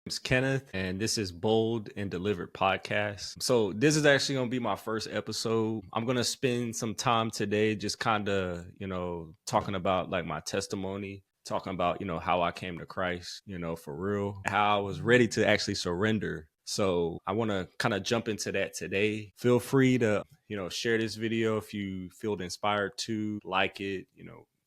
It's Kenneth, and this is Bold and Delivered Podcast. So, this is actually going to be my first episode. I'm going to spend some time today just kind of, talking about like my testimony, talking about, how I came to Christ, for real, how I was ready to actually surrender. So, I want to kind of jump into that today. Feel free to, share this video if you feel inspired to like it,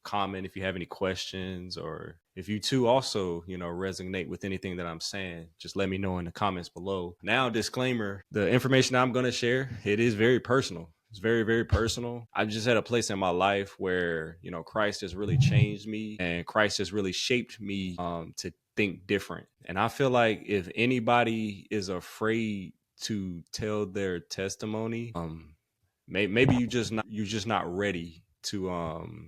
comment if you have any questions, or if you too also resonate with anything that I'm saying, just let me know in the comments below. Now, disclaimer, the information I'm going to share, it is very personal. It's very, very personal. I just had a place in my life where Christ has really changed me, and Christ has really shaped me to think different. And I feel like if anybody is afraid to tell their testimony, maybe you're just not ready to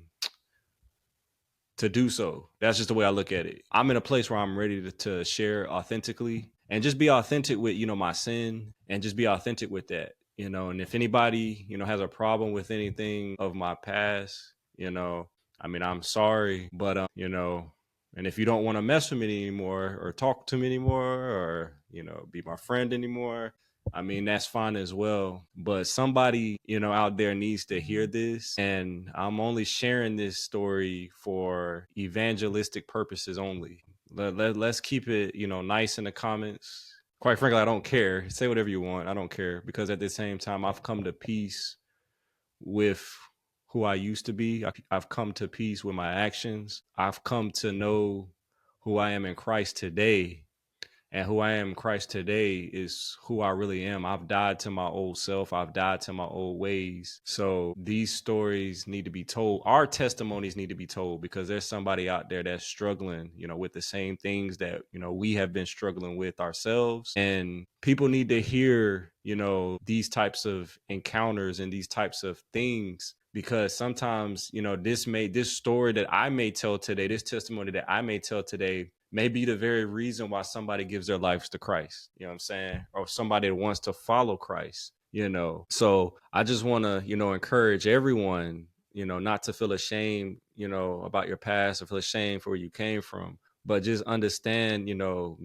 do so. That's just the way I look at it. I'm in a place where I'm ready to share authentically and just be authentic with, my sin, and just be authentic with that, and if anybody, has a problem with anything of my past, I'm sorry, but, and if you don't want to mess with me anymore or talk to me anymore or, be my friend anymore, that's fine as well. But somebody, out there needs to hear this. And I'm only sharing this story for evangelistic purposes only. Let's keep it, nice in the comments. Quite frankly, I don't care. Say whatever you want. I don't care. Because at the same time, I've come to peace with who I used to be. I've come to peace with my actions. I've come to know who I am in Christ today. And who I am in Christ today is who I really am. I've died to my old self. I've died to my old ways. So these stories need to be told. Our testimonies need to be told, because there's somebody out there that's struggling, with the same things that, we have been struggling with ourselves. And people need to hear, these types of encounters and these types of things, because sometimes, this story that I may tell today, this testimony that I may tell today, may be the very reason why somebody gives their lives to Christ, you know what I'm saying? Or somebody that wants to follow Christ, So I just want to, encourage everyone, not to feel ashamed, about your past, or feel ashamed for where you came from. But just understand,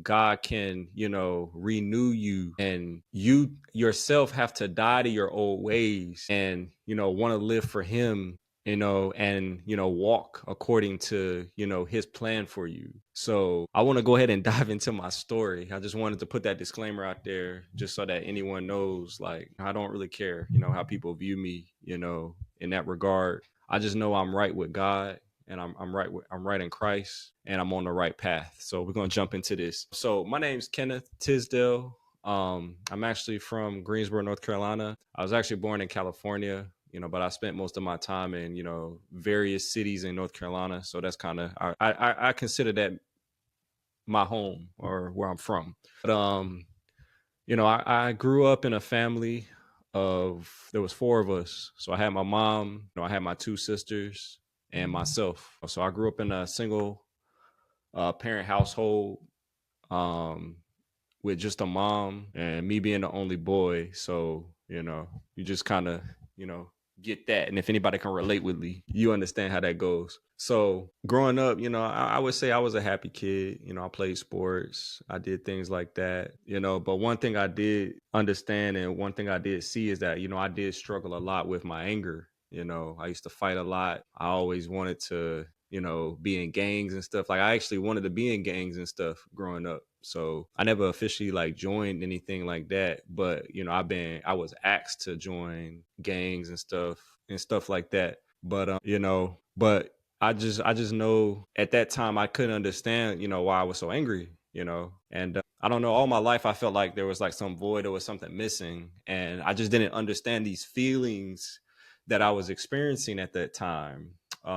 God can, renew you, and you yourself have to die to your old ways and, want to live for him, and, walk according to, his plan for you. So I want to go ahead and dive into my story. I just wanted to put that disclaimer out there just so that anyone knows, like, I don't really care, how people view me, in that regard. I just know I'm right with God, and I'm right in Christ, and I'm on the right path. So we're going to jump into this. So my name's Kenneth Tisdale. I'm actually from Greensboro, North Carolina. I was actually born in California, but I spent most of my time in, various cities in North Carolina. So that's kind of, I consider that my home, or where I'm from. But, I grew up in a family there was four of us. So I had my mom, I had my two sisters and myself. So I grew up in a single parent household, with just a mom and me being the only boy. So, you just kind of, get that. And if anybody can relate with me, you understand how that goes. So growing up, I would say I was a happy kid. I played sports. I did things like that, but one thing I did understand, and one thing I did see, is that, I did struggle a lot with my anger. I used to fight a lot. I always wanted to, be in gangs and stuff. Like, I actually wanted to be in gangs and stuff growing up. So I never officially like joined anything like that, but I was asked to join gangs and stuff like that. But but I just know at that time I couldn't understand, why I was so angry, and I don't know, all my life I felt like there was like some void, or was something missing, and I just didn't understand these feelings that I was experiencing at that time.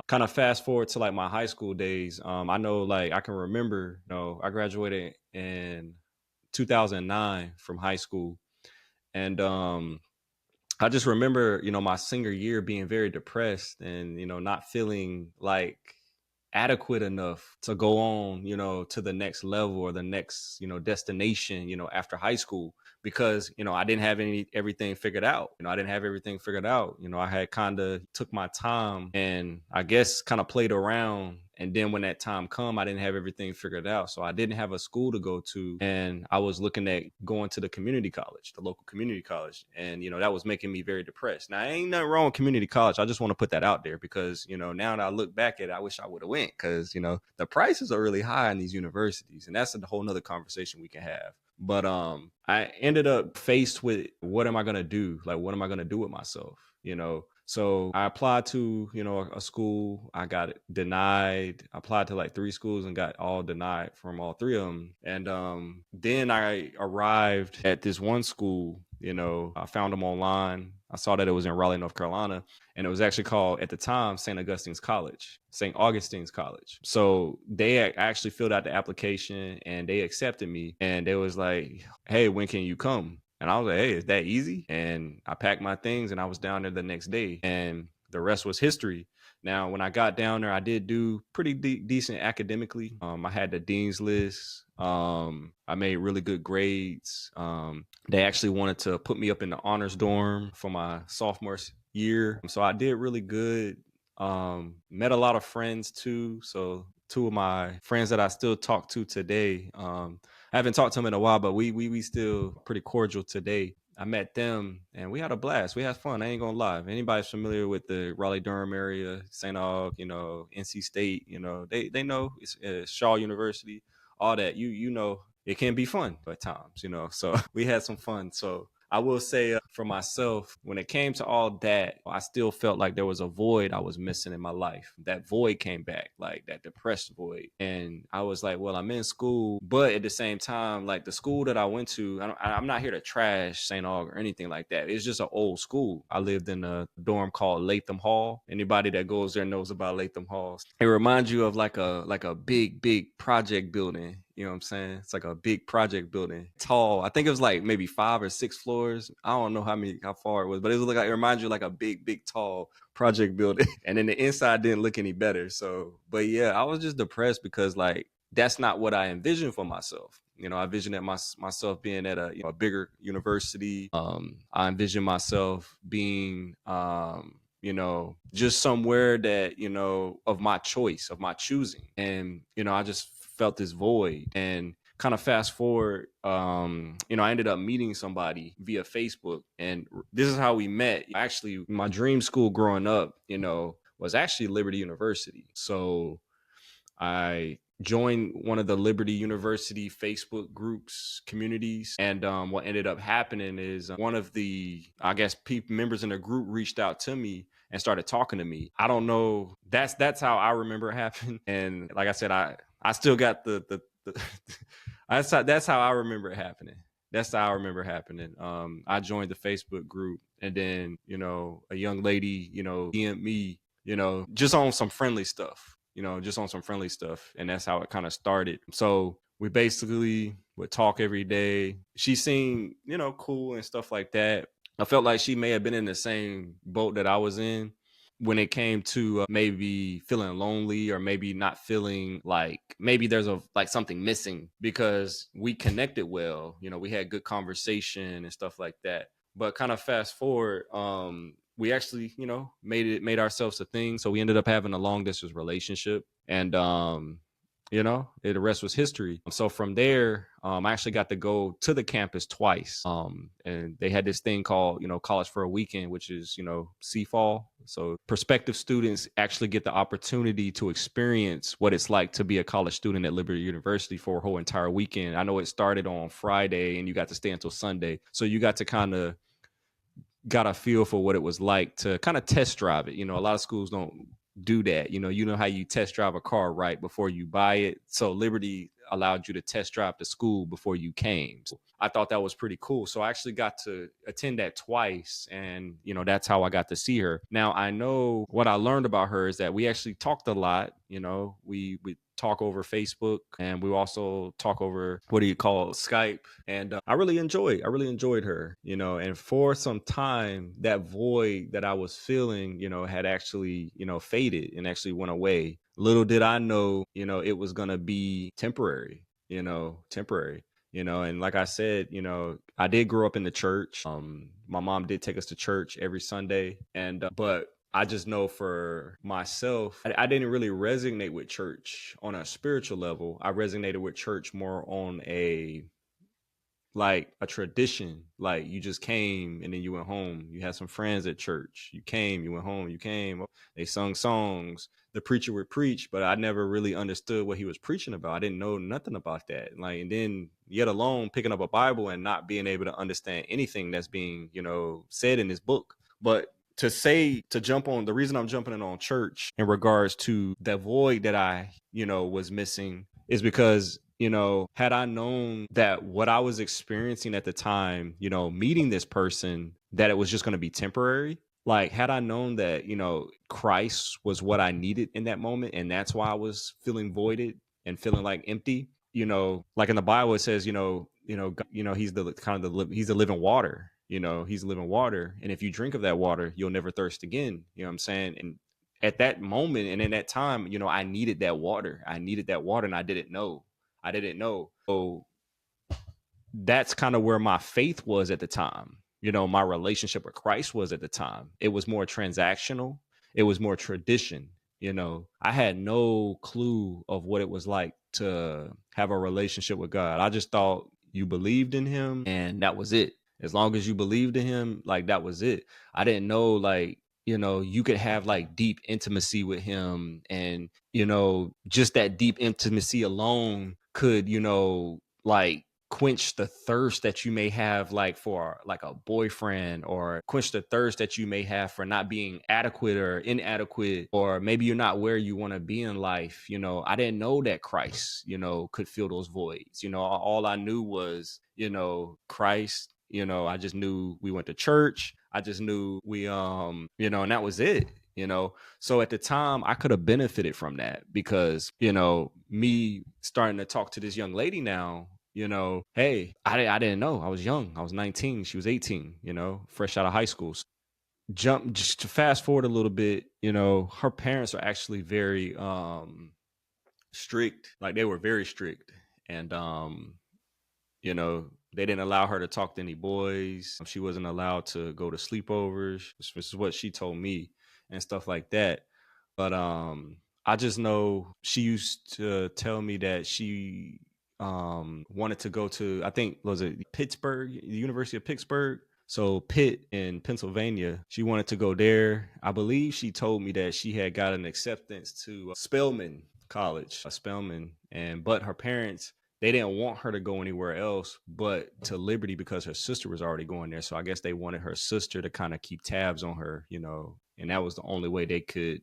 Kind of fast forward to like my high school days. I know, like, I can remember, I graduated in 2009 from high school. And I just remember, my senior year being very depressed, and, not feeling like adequate enough to go on, to the next level, or the next, destination, after high school, because, I didn't have everything figured out. I didn't have everything figured out. I had kind of took my time, and I guess kind of played around And then when that time come, I didn't have everything figured out. So I didn't have a school to go to. And I was looking at going to the community college, the local community college. And, that was making me very depressed. Now, ain't nothing wrong with community college. I just want to put that out there because, now that I look back at it, I wish I would have went because, the prices are really high in these universities. And that's a whole nother conversation we can have. But I ended up faced with what am I gonna do? Like, what am I gonna do with myself? So I applied to a school. I got denied. I applied to like 3 schools and got all denied from all 3 of them. And then I arrived at this one school. I found them online. I saw that it was in Raleigh, North Carolina, and it was actually called at the time St. Augustine's College. So they actually filled out the application and they accepted me. And they was like, "Hey, when can you come?" And I was like, "Hey, is that easy?" And I packed my things and I was down there the next day, and the rest was history. Now, when I got down there, I did do pretty decent academically. I had the dean's list. I made really good grades. They actually wanted to put me up in the honors dorm for my sophomore year. So I did really good. Met a lot of friends too. So 2 of my friends that I still talk to today, I haven't talked to them in a while, but we still pretty cordial today. I met them and we had a blast. We had fun. I ain't gonna lie. If anybody's familiar with the Raleigh-Durham area, St. Aug, NC State, they know it's Shaw University, all that. You know, it can be fun at times, So we had some fun. So I will say for myself, when it came to all that, I still felt like there was a void I was missing in my life. That void came back, like that depressed void. And I was like, well, I'm in school, but at the same time, like the school that I went to, I'm not here to trash St. Aug or anything like that. It's just an old school. I lived in a dorm called Latham Hall. Anybody that goes there knows about Latham Halls. It reminds you of like a big project building. You know what I'm saying? It's like a big project building, tall. I think it was like maybe 5 or 6 floors. I don't know how far it was, but it was like, it reminds you like a big, tall project building. And then the inside didn't look any better. So, but yeah, I was just depressed because like, that's not what I envisioned for myself. I envisioned that myself being at a bigger university. I envisioned myself being, just somewhere that, of my choice, of my choosing. And, I just felt this void. And kind of fast forward, I ended up meeting somebody via Facebook, and this is how we met. Actually, my dream school growing up, was actually Liberty University. So I joined one of the Liberty University Facebook groups, communities. And what ended up happening is one of the, I guess, members in the group reached out to me and started talking to me. I don't know. That's how I remember it happened. And like I said, I still got the that's how I remember it happening. That's how I remember it happening. I joined the Facebook group, and then, a young lady, DM'd me, just on some friendly stuff. And that's how it kind of started. So we basically would talk every day. She seemed, cool and stuff like that. I felt like she may have been in the same boat that I was in when it came to maybe feeling lonely, or maybe not feeling like maybe there's like something missing, because we connected well. We had good conversation and stuff like that. But kind of fast forward, we actually, made ourselves a thing. So we ended up having a long distance relationship, and the rest was history. So from there, I actually got to go to the campus twice. And they had this thing called, College for a Weekend, which is, CFAL. So prospective students actually get the opportunity to experience what it's like to be a college student at Liberty University for a whole entire weekend. I know it started on Friday and you got to stay until Sunday. So you got to got a feel for what it was like to kind of test drive it. A lot of schools don't do that. You know how you test drive a car right before you buy it. So Liberty allowed you to test drive the school before you came. So I thought that was pretty cool. So I actually got to attend that twice, and that's how I got to see her. Now, I know what I learned about her is that we actually talked a lot. We talk over Facebook, and we also talk over, what do you call it, Skype. And I really enjoyed her, and for some time, that void that I was feeling, had actually, faded and actually went away. Little did I know, it was going to be temporary. And like I said, I did grow up in the church. My mom did take us to church every Sunday. And but I just know for myself, I didn't really resonate with church on a spiritual level. I resonated with church more on a like a tradition. Like you just came and then you went home. You had some friends at church. You came, you went home, you came. They sung songs. The preacher would preach, but I never really understood what he was preaching about. I didn't know nothing about that. Like, and then yet alone picking up a Bible and not being able to understand anything that's being, said in this book. But to jump on the reason I'm jumping in on church in regards to the void that I, was missing is because, had I known that what I was experiencing at the time, meeting this person, that it was just going to be temporary, like had I known that, Christ was what I needed in that moment, and that's why I was feeling voided and feeling like empty, like in the Bible it says, he's the kind of he's the living water, he's living water, and if you drink of that water, you'll never thirst again. You know what I'm saying? And at that moment and in that time, I needed that water. I needed that water, and I didn't know. I didn't know. So that's kind of where my faith was at the time. My relationship with Christ was at the time. It was more transactional. It was more tradition. I had no clue of what it was like to have a relationship with God. I just thought you believed in him and that was it. As long as you believed in him, like that was it. I didn't know like, you could have like deep intimacy with him, and, just that deep intimacy alone could, like quench the thirst that you may have like for like a boyfriend, or quench the thirst that you may have for not being adequate or inadequate, or maybe you're not where you want to be in life. I didn't know that Christ, could fill those voids. All I knew was, Christ. I just knew we went to church. I just knew we and that was it. So at the time I could have benefited from that, because me starting to talk to this young lady now, hey, I didn't know. I was young. I was 19. She was 18, fresh out of high school. Jump just to fast forward a little bit, her parents are actually very strict. Like they were very strict. And they didn't allow her to talk to any boys. She wasn't allowed to go to sleepovers. This is what she told me and stuff like that. But I just know she used to tell me that she wanted to go to, I think, was it Pittsburgh, the University of Pittsburgh? So Pitt in Pennsylvania, she wanted to go there. I believe she told me that she had got an acceptance to Spelman College, Spelman, and but her parents, they didn't want her to go anywhere else but to Liberty, because her sister was already going there. So I guess they wanted her sister to kind of keep tabs on her, and that was the only way they could,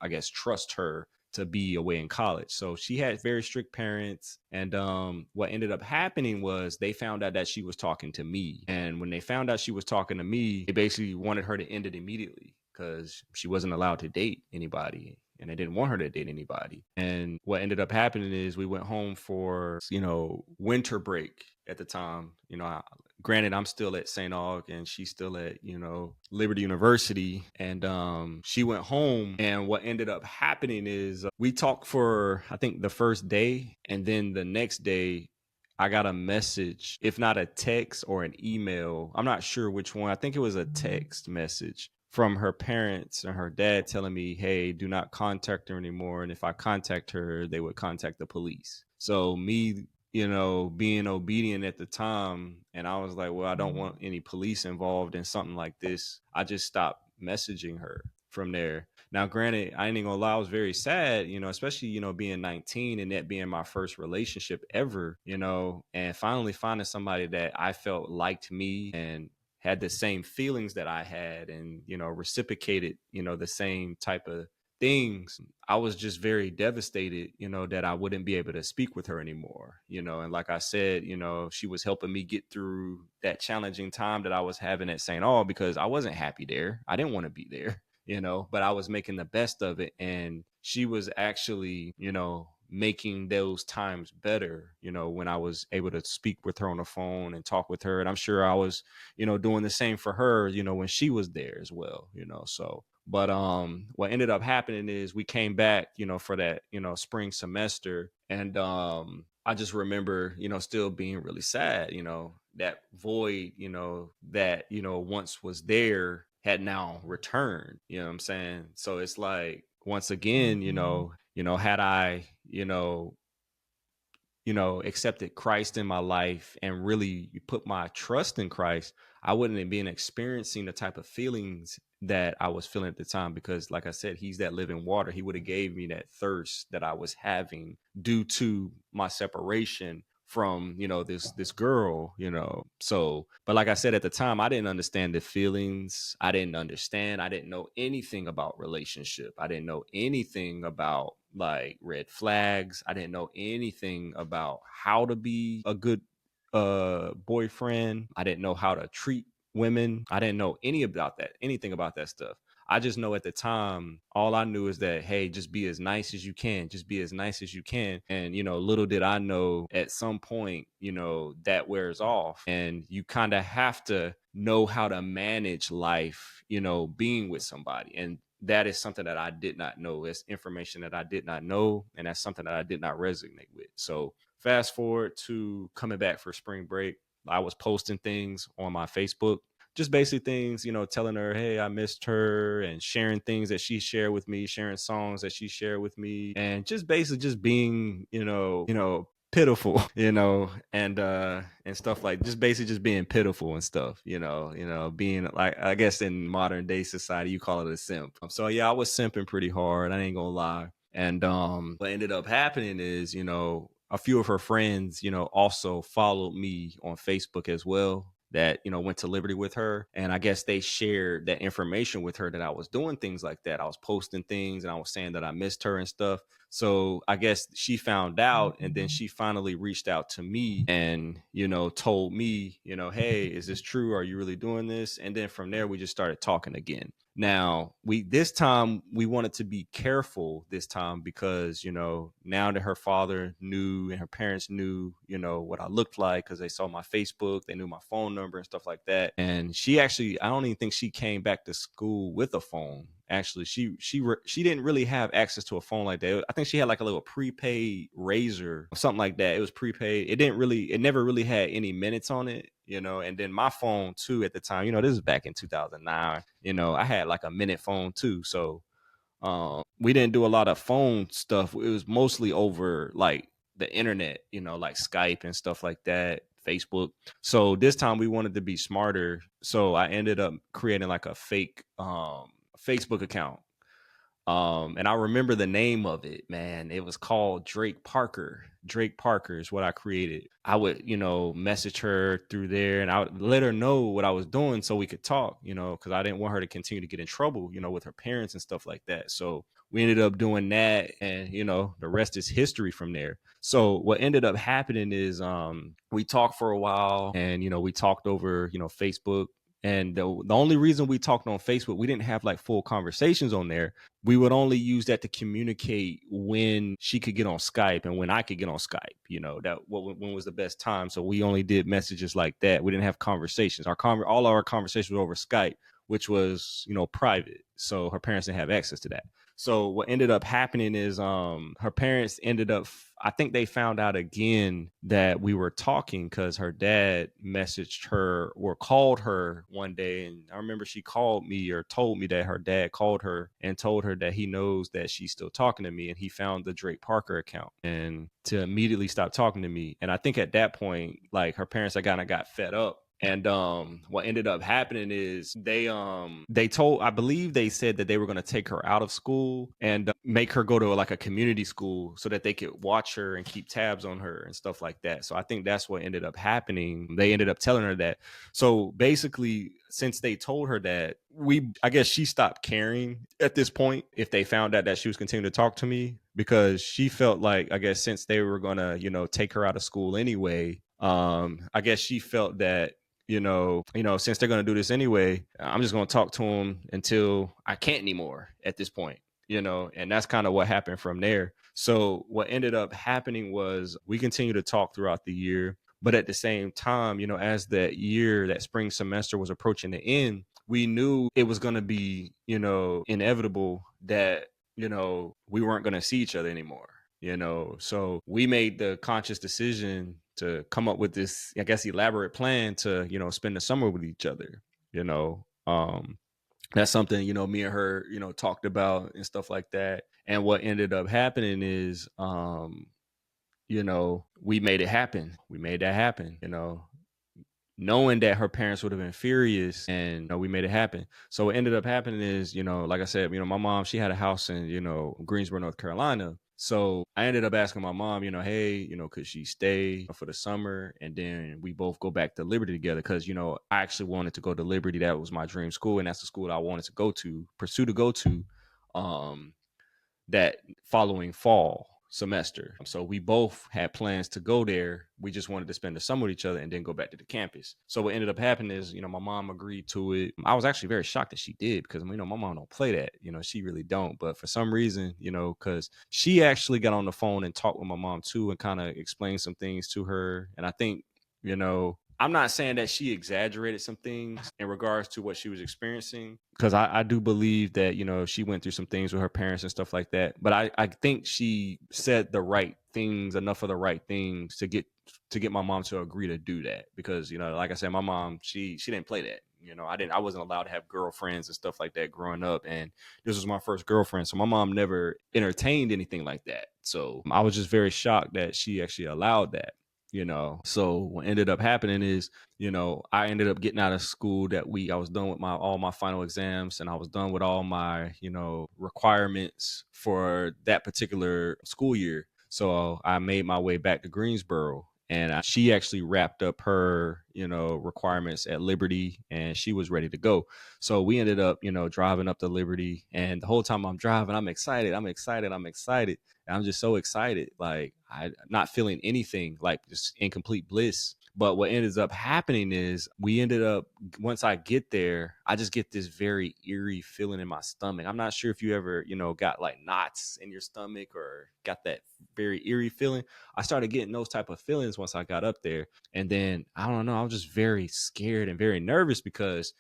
I guess, trust her to be away in college. So she had very strict parents. And what ended up happening was they found out that she was talking to me. And when they found out she was talking to me, they basically wanted her to end it immediately, because she wasn't allowed to date anybody, and they didn't want her to date anybody. And what ended up happening is we went home for, winter break at the time. Granted, I'm still at St. Aug and she's still at, Liberty University. And she went home. And what ended up happening is we talked for, I think, the first day. And then the next day, I got a message, if not a text or an email. I'm not sure which one. I think it was a text message from her parents and her dad telling me, hey, do not contact her anymore. And if I contact her, they would contact the police. So me, being obedient at the time, and I was like, well, I don't want any police involved in something like this. I just stopped messaging her from there. Now, granted, I ain't gonna lie, I was very sad, especially, being 19 and that being my first relationship ever, and finally finding somebody that I felt liked me and had the same feelings that I had, and, reciprocated, the same type of things. I was just very devastated, that I wouldn't be able to speak with her anymore, and like I said, she was helping me get through that challenging time that I was having at St. Aug, because I wasn't happy there. I didn't want to be there, but I was making the best of it. And she was actually, making those times better, when I was able to speak with her on the phone and talk with her. And I'm sure I was, doing the same for her, when she was there as well, so. But what ended up happening is we came back, for that, spring semester. And I just remember, still being really sad, that void, that, once was there. had now returned. You know what I'm saying? So it's like, once again, had I, accepted Christ in my life and really put my trust in Christ, I wouldn't have been experiencing the type of feelings that I was feeling at the time, because like I said, he's that living water. He would have gave me that thirst that I was having due to my separation from, this girl. So, but like I said, at the time, I didn't understand the feelings. I didn't know anything about relationship. I didn't know anything about like red flags. I didn't know anything about how to be a good boyfriend. I didn't know how to treat women. I didn't know anything about that stuff. I just know at the time, all I knew is that, hey, just be as nice as you can. Just be as nice as you can. And, little did I know, at some point, that wears off. And you kind of have to know how to manage life, being with somebody. And that is something that I did not know. It's information that I did not know. And that's something that I did not resonate with. So fast forward to coming back for spring break, I was posting things on my Facebook, just basically things, telling her, hey, I missed her, and sharing things that she shared with me, sharing songs that she shared with me, and just basically just being, pitiful, and stuff, like just basically just being pitiful and stuff, being like, I guess in modern day society, you call it a simp. So yeah, I was simping pretty hard. I ain't gonna lie. And what ended up happening is, a few of her friends, also followed me on Facebook as well, that, went to Liberty with her. And I guess they shared that information with her, that I was doing things like that. I was posting things and I was saying that I missed her and stuff. So I guess she found out, and then she finally reached out to me and, told me, hey, is this true? Are you really doing this? And then from there, we just started talking again. Now, this time we wanted to be careful this time, because, now that her father knew and her parents knew, what I looked like, because they saw my Facebook, they knew my phone number and stuff like that. And she actually, I don't even think she came back to school with a phone. Actually, she didn't really have access to a phone like that. I think she had like a little prepaid Razor or something like that. It was prepaid. It never really had any minutes on it, and then my phone too at the time, this is back in 2009, I had like a minute phone too. So we didn't do a lot of phone stuff. It was mostly over like the internet, like Skype and stuff like that, Facebook. So this time we wanted to be smarter. So I ended up creating like a fake Facebook account. And I remember the name of it, man. It was called Drake Parker. Drake Parker is what I created. I would, message her through there, and I would let her know what I was doing so we could talk, because I didn't want her to continue to get in trouble, with her parents and stuff like that. So we ended up doing that, and, the rest is history from there. So what ended up happening is we talked for a while, and, we talked over, Facebook. And the only reason we talked on Facebook, we didn't have like full conversations on there. We would only use that to communicate when she could get on Skype and when I could get on Skype, when was the best time. So we only did messages like that. We didn't have conversations. All our conversations were over Skype, which was, private. So her parents didn't have access to that. So what ended up happening is her parents ended up, I think they found out again that we were talking, because her dad messaged her or called her one day. And I remember she called me, or told me that her dad called her and told her that he knows that she's still talking to me, and he found the Drake Parker account, and to immediately stop talking to me. And I think at that point, like, her parents kind of got fed up. And what ended up happening is I believe they said that they were going to take her out of school and make her go to like a community school so that they could watch her and keep tabs on her and stuff like that. So I think that's what ended up happening. They ended up telling her that. So basically, since they told her that, I guess she stopped caring at this point if they found out that she was continuing to talk to me, because she felt like, I guess, since they were going to, take her out of school anyway, I guess she felt that, since they're going to do this anyway, I'm just going to talk to them until I can't anymore at this point, and that's kind of what happened from there. So what ended up happening was we continued to talk throughout the year. But at the same time, as that spring semester was approaching the end, we knew it was going to be, inevitable that, we weren't going to see each other anymore. So we made the conscious decision to come up with this, I guess, elaborate plan to, spend the summer with each other. you know um That's something, me and her, talked about and stuff like that. And what ended up happening is, we made it happen. We made that happen, knowing that her parents would have been furious, and we made it happen. So what ended up happening is, like I said, my mom, she had a house in, Greensboro, North Carolina. So I ended up asking my mom, hey, could she stay for the summer, and then we both go back to Liberty together? Because, I actually wanted to go to Liberty. That was my dream school, and that's the school I wanted to go to, pursue to go to. That following fall semester. So we both had plans to go there. We just wanted to spend the summer with each other and then go back to the campus. So what ended up happening is, my mom agreed to it. I was actually very shocked that she did, because, my mom don't play that. She really don't. But for some reason, because she actually got on the phone and talked with my mom too, and kind of explained some things to her. And I think, I'm not saying that she exaggerated some things in regards to what she was experiencing, because I do believe that, she went through some things with her parents and stuff like that. But I think she said the right things, enough of the right things to get my mom to agree to do that. Because, like I said, my mom, she didn't play that. I wasn't allowed to have girlfriends and stuff like that growing up. And this was my first girlfriend. So my mom never entertained anything like that. So I was just very shocked that she actually allowed that. So what ended up happening is, I ended up getting out of school that week. I was done with all my final exams, and I was done with all my, requirements for that particular school year. So I made my way back to Greensboro, and she actually wrapped up her, requirements at Liberty, and she was ready to go. So we ended up, driving up to Liberty, and the whole time I'm driving, I'm excited. I'm excited. I'm excited. I'm just so excited. Like, I'm not feeling anything, like just incomplete bliss. But what ends up happening is, once I get there, I just get this very eerie feeling in my stomach. I'm not sure if you ever, got like knots in your stomach or got that very eerie feeling. I started getting those type of feelings once I got up there. And then, I don't know, I was just very scared and very nervous, because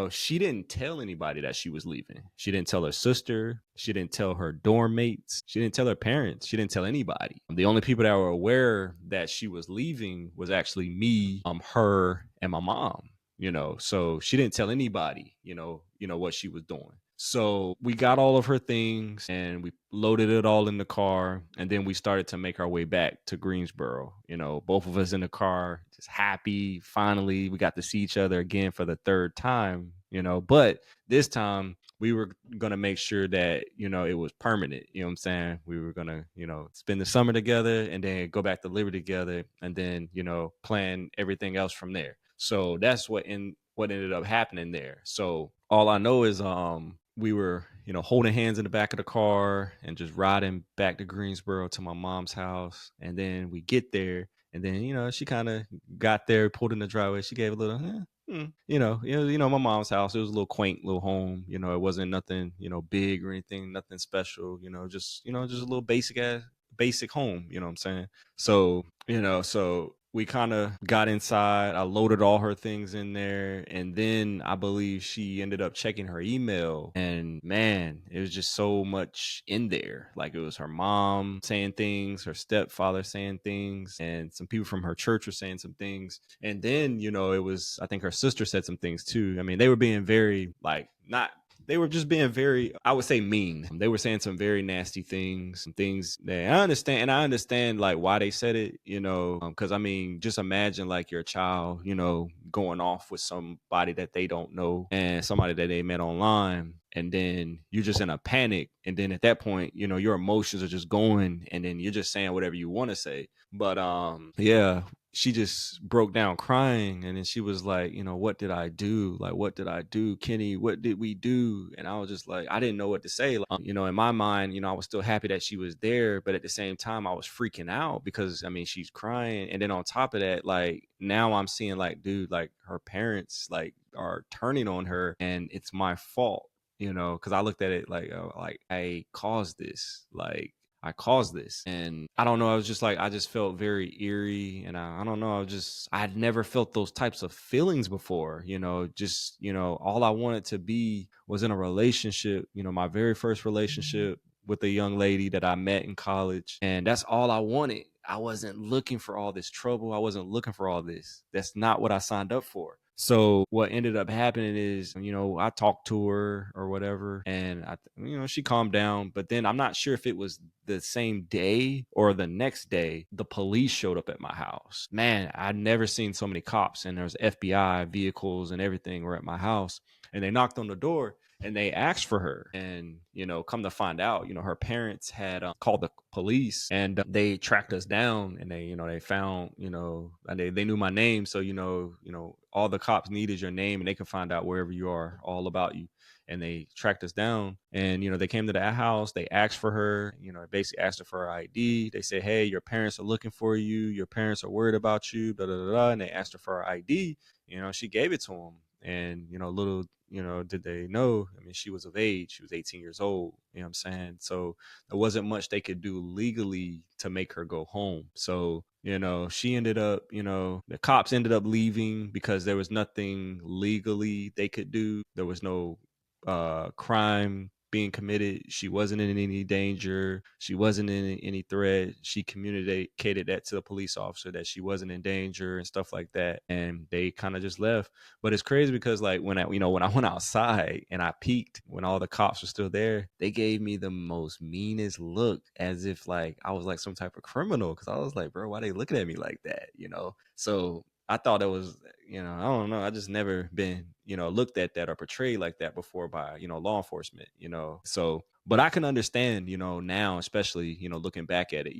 she didn't tell anybody that she was leaving. She didn't tell her sister. She didn't tell her dorm mates. She didn't tell her parents. She didn't tell anybody. The only people that were aware that she was leaving was actually me, her, and my mom. So she didn't tell anybody, what she was doing. So we got all of her things and we loaded it all in the car. And then we started to make our way back to Greensboro. Both of us in the car, just happy. Finally, we got to see each other again for the third time, but this time we were going to make sure that, it was permanent. You know what I'm saying? We were going to, spend the summer together and then go back to Liberty together, and then, plan everything else from there. So that's what ended up happening there. So all I know is, we were, holding hands in the back of the car and just riding back to Greensboro to my mom's house. And then we get there, and then, she kind of got there, pulled in the driveway. She gave a little, my mom's house. It was a little quaint little home. It wasn't nothing, big or anything, nothing special. Just a little basic home. You know what I'm saying? So we kind of got inside. I loaded all her things in there. And then I believe she ended up checking her email. And man, it was just so much in there. Like, it was her mom saying things, her stepfather saying things, and some people from her church were saying some things. And then, it was, I think her sister said some things too. I mean, they were being very, like, not, they were just being very, I would say, mean. They were saying some very nasty things, some things that I understand like why they said it, because I mean, just imagine like your child, going off with somebody that they don't know and somebody that they met online, and then you're just in a panic, and then at that point, your emotions are just going, and then you're just saying whatever you want to say. But yeah, she just broke down crying, and then she was like, what did I do? Like, what did I do, Kenny? What did we do? And I was just like, I didn't know what to say. Like, in my mind, I was still happy that she was there, but at the same time, I was freaking out because, I mean, she's crying. And then on top of that, like, now I'm seeing like, dude, like her parents like are turning on her, and it's my fault, because I looked at it like I caused this, I caused this. And I don't know, I was just like, I just felt very eerie. And I don't know, I'd never felt those types of feelings before, all I wanted to be was in a relationship, my very first relationship with a young lady that I met in college. And that's all I wanted. I wasn't looking for all this trouble. I wasn't looking for all this. That's not what I signed up for. So what ended up happening is, I talked to her or whatever, and she calmed down. But then I'm not sure if it was the same day or the next day, the police showed up at my house. Man, I'd never seen so many cops, and there's FBI vehicles and everything were at my house, and they knocked on the door and they asked for her. And come to find out, her parents had called the police, and they tracked us down, and they found, and they knew my name. So all the cops need is your name, and they can find out wherever you are all about you. And they tracked us down, and they came to that house. They asked for her, basically asked her for her ID. They said, hey, your parents are looking for you, your parents are worried about you, da da da da. And they asked her for her ID. She gave it to them. And little did they know, I mean, she was of age. She was 18 years old. You know what I'm saying? So there wasn't much they could do legally to make her go home. So she ended up, the cops ended up leaving because there was nothing legally they could do. There was no crime being committed. She wasn't in any danger. She wasn't in any threat. She communicated that to the police officer that she wasn't in danger and stuff like that. And they kind of just left. But it's crazy because like when I went outside and I peeked when all the cops were still there, they gave me the most meanest look, as if like I was like some type of criminal. Because I was like, bro, why they looking at me like that? So I thought it was, I don't know. I just never been, looked at that or portrayed like that before by, law enforcement, So, but I can understand, now, especially, looking back at it,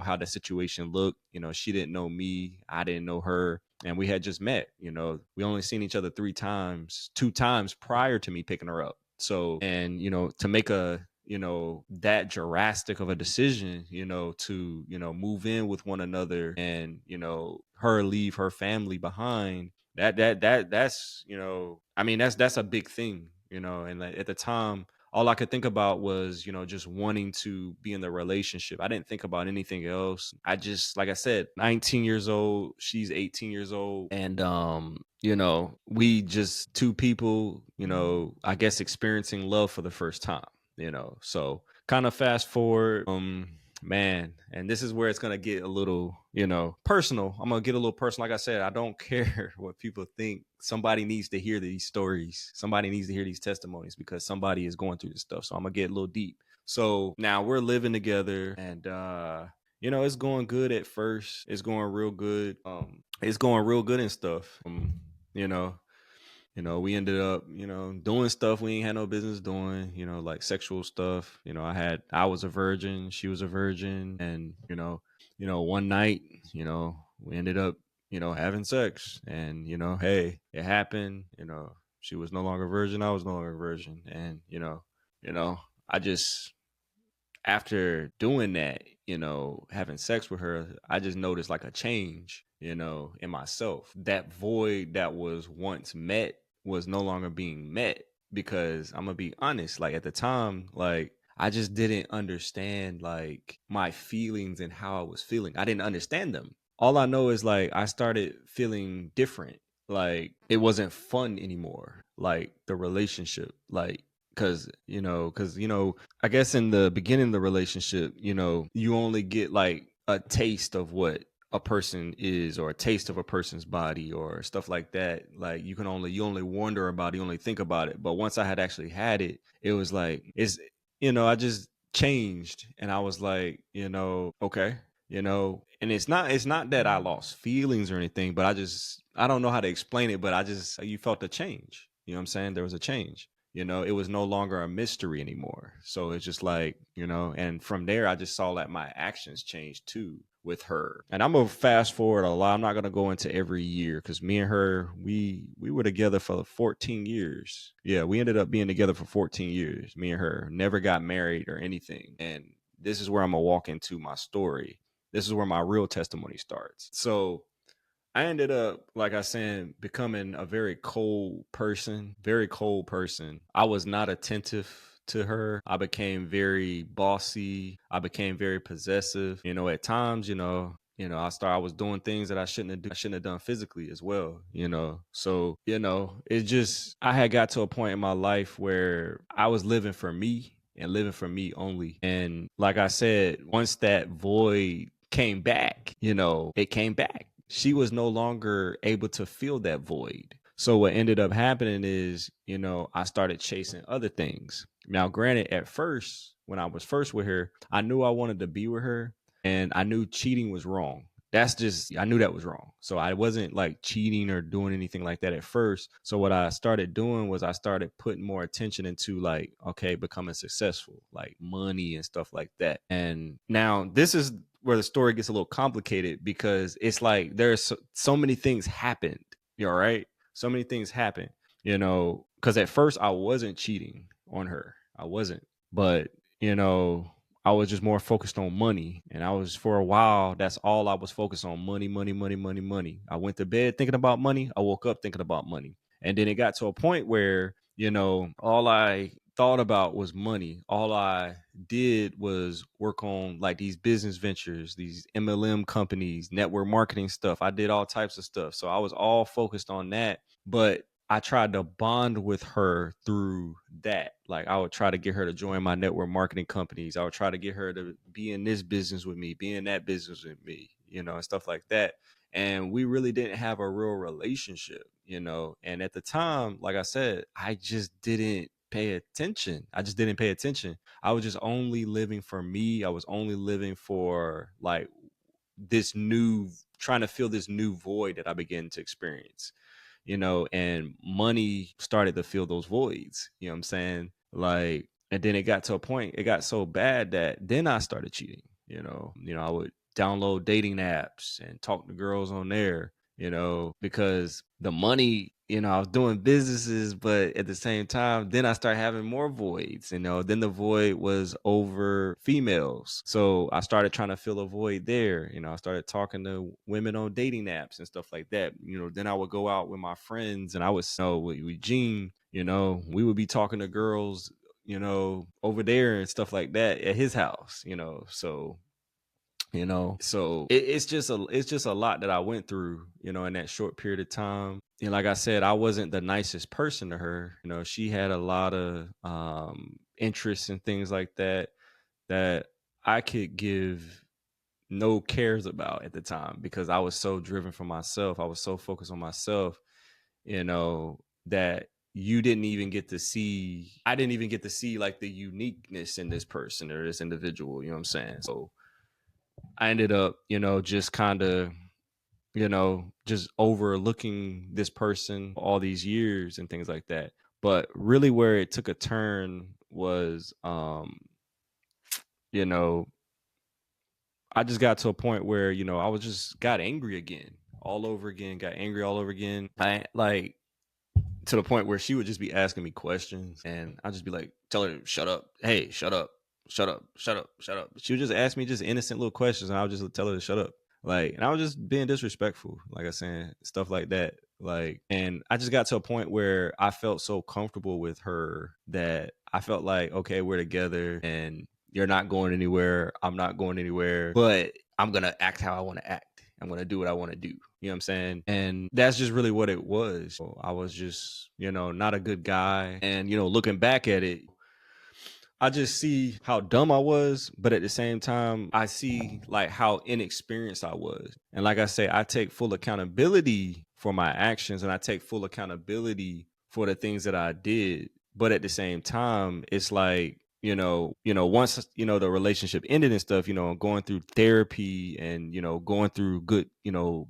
how the situation looked. She didn't know me, I didn't know her, and we had just met. We only seen each other 3 times, 2 times prior to me picking her up. So, and to make a that drastic of a decision, to move in with one another, and her leave her family behind, that's I mean, that's a big thing, and like, at the time all I could think about was just wanting to be in the relationship. I didn't think about anything else. I just, like I said, 19 years old, she's 18 years old, and we just two people, I guess experiencing love for the first time. So kind of fast forward, man, and this is where it's gonna get a little, personal. I'm gonna get a little personal. Like I said, I don't care what people think. Somebody needs to hear these stories. Somebody needs to hear these testimonies, because somebody is going through this stuff. So I'm gonna get a little deep. So now we're living together, and it's going good at first. It's going real good. It's going real good and stuff. You know, we ended up, doing stuff we ain't had no business doing, like sexual stuff. I was a virgin, she was a virgin. And, one night, we ended up, having sex, and, hey, it happened. She was no longer a virgin. I was no longer a virgin. And, you know, I just, after doing that, having sex with her, I just noticed like a change, in myself. That void that was once met was no longer being met, because I'm gonna be honest, like at the time, like I just didn't understand like my feelings and how I was feeling. I didn't understand them. All I know is like I started feeling different. Like it wasn't fun anymore. Like the relationship, like because I guess in the beginning of the relationship, you only get like a taste of what a person is, or a taste of a person's body or stuff like that. Like you only wonder about it, you only think about it. But once I had actually had it, it was like I just changed, and I was like, okay, and it's not that I lost feelings or anything, but I don't know how to explain it, but you felt a change. You know what I'm saying? There was a change. It was no longer a mystery anymore. So it's just like, and from there, I just saw that my actions changed too with her. And I'm gonna fast forward a lot. I'm not gonna go into every year, because me and her, we were together for 14 years. Yeah, we ended up being together for 14 years. Me and her never got married or anything. And this is where I'm gonna walk into my story. This is where my real testimony starts. So I ended up, like I said, becoming a very cold person, very cold person. I was not attentive to her. I became very bossy. I became very possessive. At times, I was doing things that I shouldn't have done physically as well, So, it just, I had got to a point in my life where I was living for me and living for me only. And like I said, once that void came back, it came back. she was no longer able to fill that void. So what ended up happening is, I started chasing other things. Now, granted, at first, when I was first with her, I knew I wanted to be with her, and I knew cheating was wrong. I knew that was wrong. So I wasn't like cheating or doing anything like that at first. So what I started doing was I started putting more attention into, like, okay, becoming successful, like money and stuff like that. And now this is where the story gets a little complicated, because it's like there's so many things happened. You're right. So many things happened, because at first I wasn't cheating on her. I wasn't. But, I was just more focused on money. And I was, for a while, that's all I was focused on: money, money, money, money, money. I went to bed thinking about money. I woke up thinking about money. And then it got to a point where, all I thought about was money. All I did was work on like these business ventures, these MLM companies, network marketing stuff. I did all types of stuff. So I was all focused on that. But I tried to bond with her through that. Like, I would try to get her to join my network marketing companies. I would try to get her to be in this business with me, be in that business with me, and stuff like that. And we really didn't have a real relationship, And at the time, like I said, I just didn't pay attention. I just didn't pay attention. I was just only living for me. I was only living for like this new, trying to fill this new void that I began to experience, and money started to fill those voids, you know what I'm saying? Like, and then it got to a point, it got so bad that then I started cheating, I would download dating apps and talk to girls on there, because the money, I was doing businesses, but at the same time, then I started having more voids, then the void was over females. So I started trying to fill a void there. I started talking to women on dating apps and stuff like that. Then I would go out with my friends, and I would know with Gene, we would be talking to girls, over there and stuff like that at his house, so it's just a lot that I went through, in that short period of time. And like I said, I wasn't the nicest person to her. She had a lot of interests and things like that I could give no cares about at the time, because I was so driven for myself. I was so focused on myself, that you didn't even get to see I didn't even get to see like the uniqueness in this person or this individual, you know what I'm saying? So I ended up, just kind of, just overlooking this person all these years and things like that. But really where it took a turn was, you know, I just got to a point where, I was just got angry again, all over again, got angry all over again. I like, to the point where she would just be asking me questions, and I'd just be like, tell her, shut up. Hey, shut up, shut up, shut up, shut up. She would just ask me just innocent little questions, and I would just tell her to shut up. Like, and I was just being disrespectful, like I said, stuff like that. Like, and I just got to a point where I felt so comfortable with her that I felt like, okay, we're together and you're not going anywhere. I'm not going anywhere, but I'm going to act how I want to act. I'm going to do what I want to do. You know what I'm saying? And that's just really what it was. So I was just, not a good guy. And, looking back at it, I just see how dumb I was, but at the same time, I see like how inexperienced I was. And like I say, I take full accountability for my actions, and I take full accountability for the things that I did. But at the same time, it's like, once, the relationship ended and stuff, going through therapy and, going through good,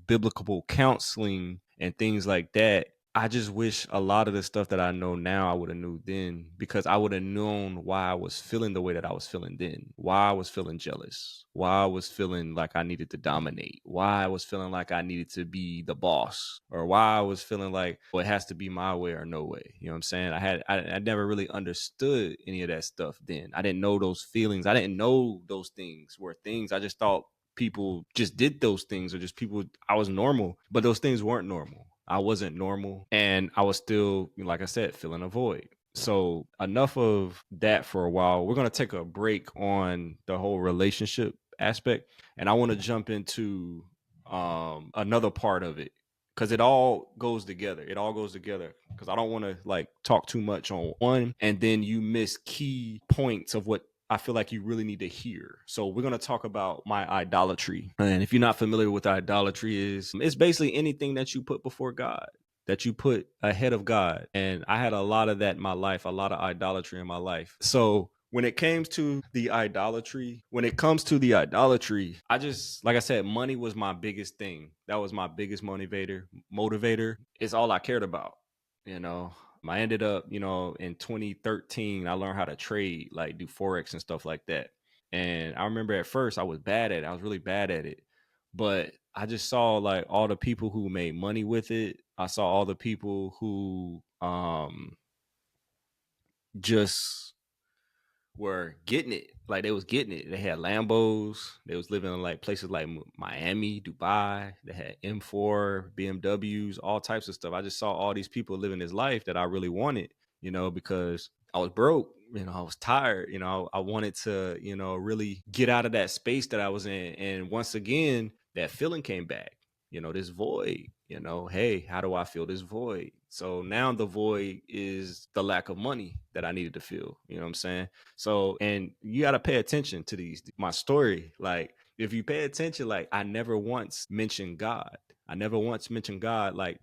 biblical counseling and things like that, I just wish a lot of the stuff that I know now I would have knew then, because I would have known why I was feeling the way that I was feeling then, why I was feeling jealous, why I was feeling like I needed to dominate, why I was feeling like I needed to be the boss, or why I was feeling like, well, it has to be my way or no way. You know what I'm saying? I never really understood any of that stuff then. I didn't know those feelings. I didn't know those things were things. I just thought people just did those things, or just people, I was normal, but those things weren't normal. I wasn't normal, and I was still, like I said, filling a void. So enough of that for a while. We're going to take a break on the whole relationship aspect, and I want to jump into another part of it, because it all goes together. It all goes together, because I don't want to like talk too much on one and then you miss key points of what I feel like you really need to hear. So we're going to talk about my idolatry. And if you're not familiar with idolatry is, it's basically anything that you put before God, that you put ahead of God. And I had a lot of that in my life, a lot of idolatry in my life. So when it comes to the idolatry, I just, like I said, money was my biggest thing. That was my biggest motivator. It's all I cared about, you know. I ended up, in 2013, I learned how to trade, like do Forex and stuff like that. And I remember at first I was bad at it. I was really bad at it. But I just saw like all the people who made money with it. I saw all the people who just were getting it. Like they was getting it. They had Lambos. They was living in like places like Miami, Dubai. They had M4, BMWs, all types of stuff. I just saw all these people living this life that I really wanted, because I was broke. I was tired. I wanted to, really get out of that space that I was in. And once again, that feeling came back, this void, hey, how do I feel this void? So now the void is the lack of money that I needed to feel. You know what I'm saying? So, and you got to pay attention to my story. Like, if you pay attention, like, I never once mentioned God. I never once mentioned God, like,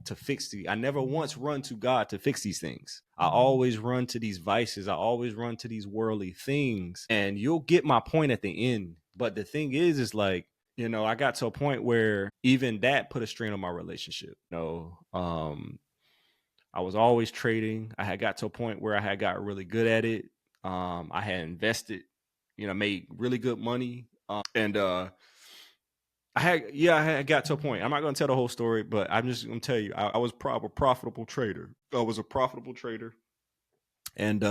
I never once run to God to fix these things. I always run to these vices. I always run to these worldly things. And you'll get my point at the end. But the thing is like, I got to a point where even that put a strain on my relationship. I was always trading. I had got to a point where I had got really good at it. I had invested, made really good money. And I had got to a point. I'm not going to tell the whole story, but I'm just going to tell you, I was a profitable trader. I was a profitable trader and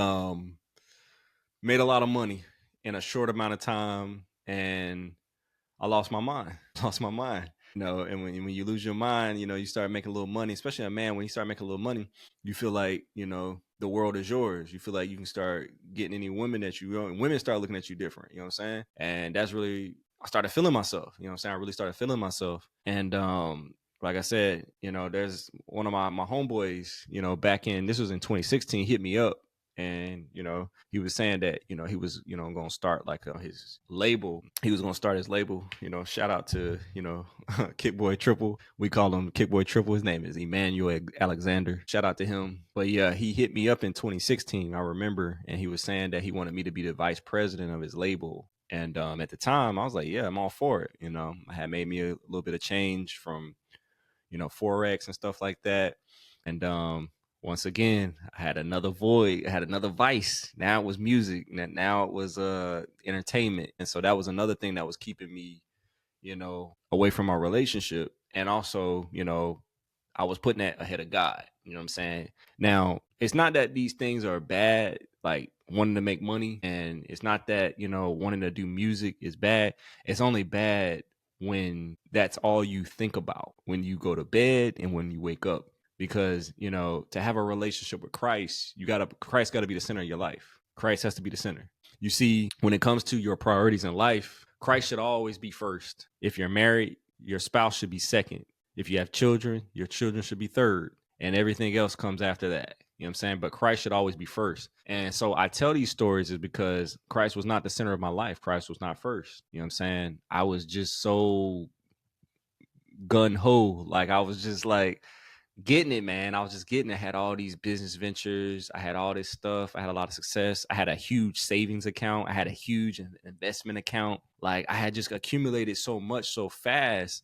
made a lot of money in a short amount of time. And I lost my mind. And when you lose your mind, you start making a little money, especially a man, when you start making a little money, you feel like, the world is yours. You feel like you can start getting any women that you want. Women start looking at you different, you know what I'm saying? And that's really, I started feeling myself, you know what I'm saying? I really started feeling myself. And, like I said, there's one of my homeboys, back in, this was in 2016, hit me up. And he was saying that he was going to start like his label. He was going to start his label. Shout out to Kickboy Triple. We call him Kickboy Triple. His name is Emmanuel Alexander. Shout out to him. But yeah, he hit me up in 2016. I remember, and he was saying that he wanted me to be the vice president of his label. And at the time, I was like, yeah, I'm all for it. I had made me a little bit of change from Forex and stuff like that. And once again, I had another void. I had another vice. Now it was music. Now it was entertainment. And so that was another thing that was keeping me, away from our relationship. And also, I was putting that ahead of God. You know what I'm saying? Now, it's not that these things are bad, like wanting to make money. And it's not that, wanting to do music is bad. It's only bad when that's all you think about when you go to bed and when you wake up. Because, to have a relationship with Christ, Christ got to be the center of your life. Christ has to be the center. You see, when it comes to your priorities in life, Christ should always be first. If you're married, your spouse should be second. If you have children, your children should be third. And everything else comes after that. You know what I'm saying? But Christ should always be first. And so I tell these stories is because Christ was not the center of my life. Christ was not first. You know what I'm saying? I was just so gun-ho. Like I was just like getting it, man. I was just getting it. I had all these business ventures. I had all this stuff. I had a lot of success. I had a huge savings account. I had a huge investment account. Like I had just accumulated so much so fast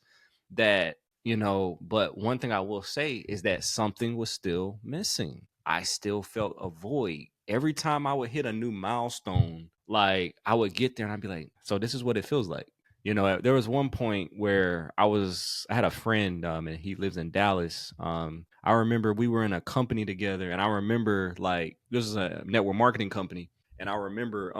that, but one thing I will say is that something was still missing. I still felt a void. Every time I would hit a new milestone, like I would get there and I'd be like, so this is what it feels like. There was one point where I had a friend, and he lives in Dallas. I remember we were in a company together, and I remember like this is a network marketing company. And I remember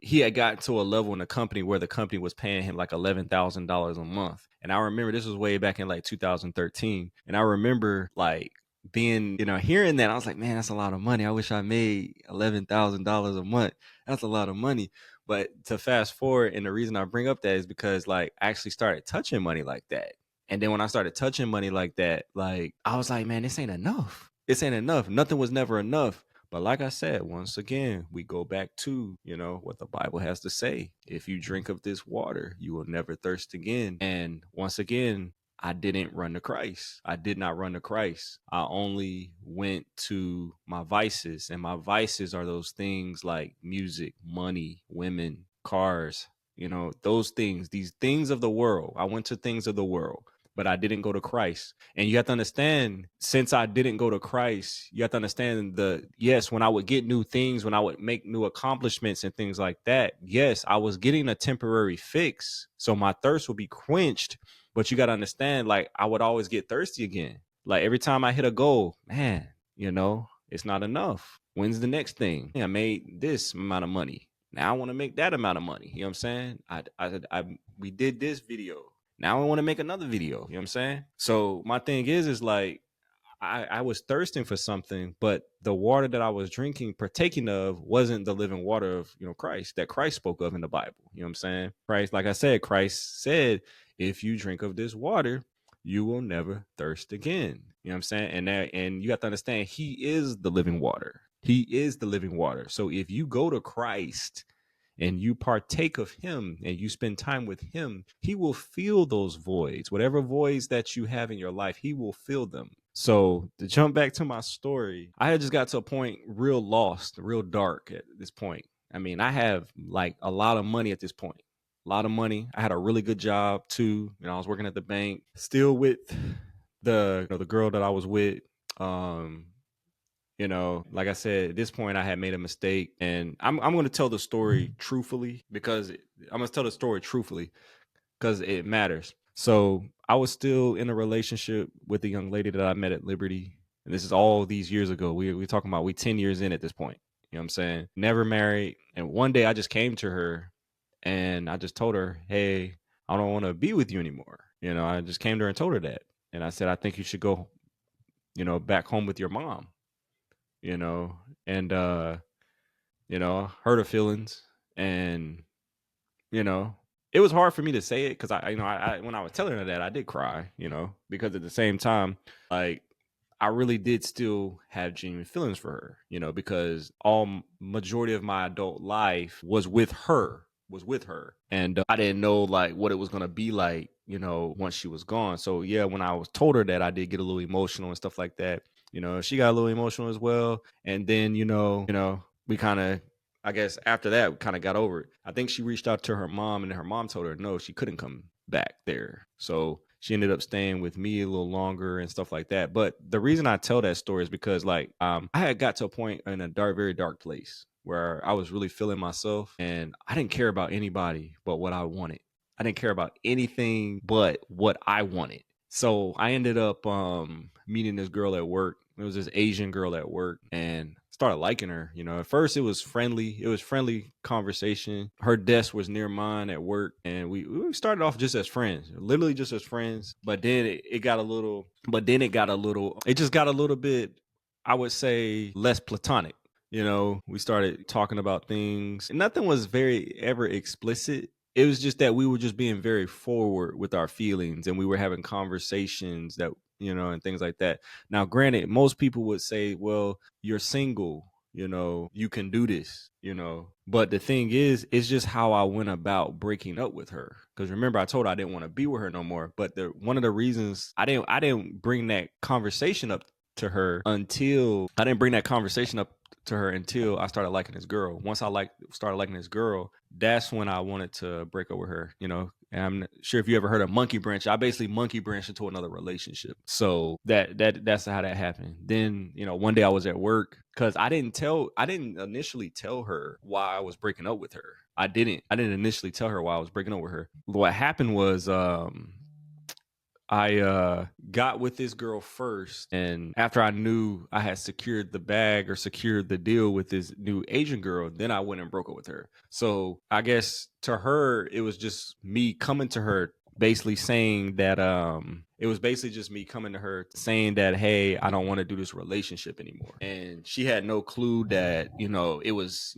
he had gotten to a level in the company where the company was paying him like $11,000 a month. And I remember this was way back in like 2013. And I remember like being, hearing that, I was like, man, that's a lot of money. I wish I made $11,000 a month. That's a lot of money. But to fast forward, and the reason I bring up that is because like I actually started touching money like that. And then when I started touching money like that, like I was like, man, this ain't enough. This ain't enough. Nothing was never enough. But like I said, once again, we go back to, what the Bible has to say. If you drink of this water, you will never thirst again. And once again, I didn't run to Christ. I did not run to Christ. I only went to my vices. And my vices are those things like music, money, women, cars, those things, these things of the world. I went to things of the world, but I didn't go to Christ. And you have to understand, since I didn't go to Christ, you have to understand yes, when I would get new things, when I would make new accomplishments and things like that, yes, I was getting a temporary fix. So my thirst would be quenched. But you got to understand, like, I would always get thirsty again. Like every time I hit a goal, man, it's not enough. When's the next thing? I made this amount of money. Now I want to make that amount of money. You know what I'm saying? We did this video. Now I want to make another video. You know what I'm saying? So my thing is like, I was thirsting for something, but the water that I was drinking, partaking of, wasn't the living water of, Christ, that Christ spoke of in the Bible. You know what I'm saying? Christ, like I said, Christ said, if you drink of this water, you will never thirst again. You know what I'm saying? And you have to understand, he is the living water. He is the living water. So if you go to Christ and you partake of him and you spend time with him, he will fill those voids. Whatever voids that you have in your life, he will fill them. So to jump back to my story, I had just got to a point real lost, real dark at this point. I mean, I have like a lot of money at this point. A lot of money. I had a really good job too. I was working at the bank, still with the girl that I was with. Like I said, at this point I had made a mistake, and I'm going to tell the story truthfully because it matters. So I was still in a relationship with a young lady that I met at Liberty. And this is all these years ago. We're talking about 10 years in at this point. You know what I'm saying? Never married. And one day I just came to her and I just told her, hey, I don't want to be with you anymore. I just came to her and told her that. And I said, I think you should go, back home with your mom, and, hurt her feelings. And, it was hard for me to say it because I when I was telling her that, I did cry, because at the same time, like, I really did still have genuine feelings for her, because majority of my adult life was with her, and I didn't know like what it was gonna be like, once she was gone. So yeah, when I was told her that, I did get a little emotional and stuff like that. She got a little emotional as well, and then we kind of, I guess after that, we kind of got over it. I think she reached out to her mom, and her mom told her no, she couldn't come back there. So she ended up staying with me a little longer and stuff like that. But the reason I tell that story is because like I had got to a point in a very dark place where I was really feeling myself, and I didn't care about anybody but what I wanted. I didn't care about anything but what I wanted. So I ended up meeting this girl at work. It was this Asian girl at work, and started liking her. At first it was friendly. It was friendly conversation. Her desk was near mine at work, and we started off just as friends, literally just as friends. But then it got a little. It just got a little bit, I would say, less platonic. We started talking about things. Nothing was very ever explicit. It was just that we were just being very forward with our feelings, and we were having conversations that, and things like that. Now, granted, most people would say, well, you're single, you can do this, but the thing is, it's just how I went about breaking up with her. Because remember, I told her I didn't want to be with her no more. But one of the reasons I didn't bring that conversation up to her until I started liking this girl. Once I started liking this girl, that's when I wanted to break up with her, And I'm not sure if you ever heard of monkey branch. I basically monkey branched into another relationship. So that's how that happened. Then, one day I was at work because I didn't initially tell her why I was breaking up with her. I didn't initially tell her why I was breaking up with her. What happened was, I got with this girl first, and after I knew I had secured the bag or secured the deal with this new Asian girl, then I went and broke up with her. So I guess to her, it was just me coming to her basically saying that it was basically just me coming to her saying that, hey, I don't want to do this relationship anymore. And she had no clue that, it was,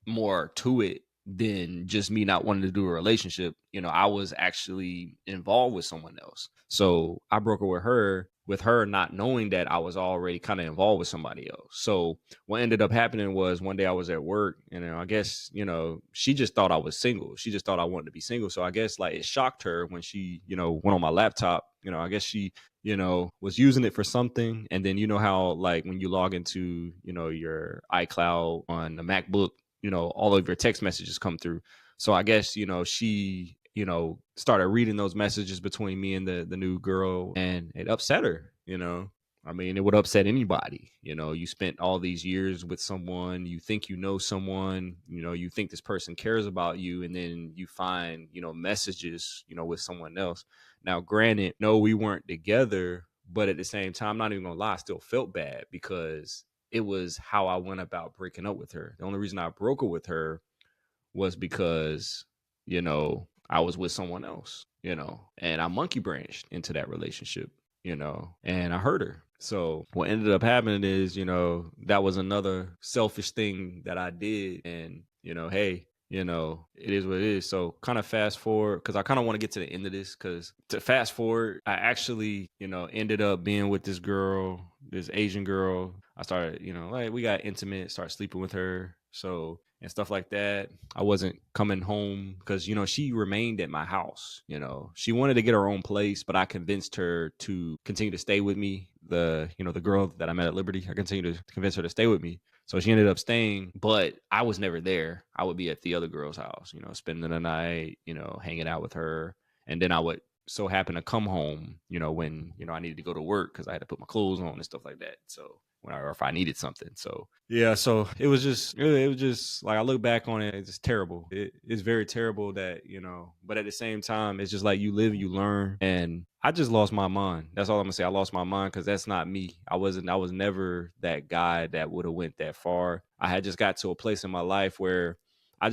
more to it than just me not wanting to do a relationship. I was actually involved with someone else. So I broke up with her. with her not knowing that I was already kind of involved with somebody else. So what ended up happening was one day I was at work, and I guess, she just thought I was single. She just thought I wanted to be single. So I guess like it shocked her when she, went on my laptop. I guess she, was using it for something. And then, how like when you log into, your iCloud on the MacBook, all of your text messages come through. So I guess, she, started reading those messages between me and the new girl, and it upset her. I mean, it would upset anybody. You spent all these years with someone, you think you know someone, you think this person cares about you, and then you find, messages, with someone else. Now, granted, no, we weren't together, but at the same time, I'm not even gonna lie, I still felt bad because it was how I went about breaking up with her. The only reason I broke up with her was because, I was with someone else, and I monkey branched into that relationship, and I hurt her. So what ended up happening is, that was another selfish thing that I did. And, hey, it is what it is. So kind of fast forward, because I kind of want to get to the end of this, because to fast forward, I actually, ended up being with this girl, this Asian girl. I started, like we got intimate, started sleeping with her. So, and stuff like that. I wasn't coming home because, she remained at my house. She wanted to get her own place, but I convinced her to continue to stay with me. The girl that I met at Liberty, I continued to convince her to stay with me. So she ended up staying, but I was never there. I would be at the other girl's house, spending the night, hanging out with her. And then I would so happen to come home, when, I needed to go to work because I had to put my clothes on and stuff like that. So or if I needed something. So yeah, so it was just like I look back on it, it's just terrible. It's very terrible that, but at the same time, it's just like you live, you learn. And I just lost my mind. That's all I'm gonna say. I lost my mind because that's not me. I was never that guy that would have went that far. I had just got to a place in my life where I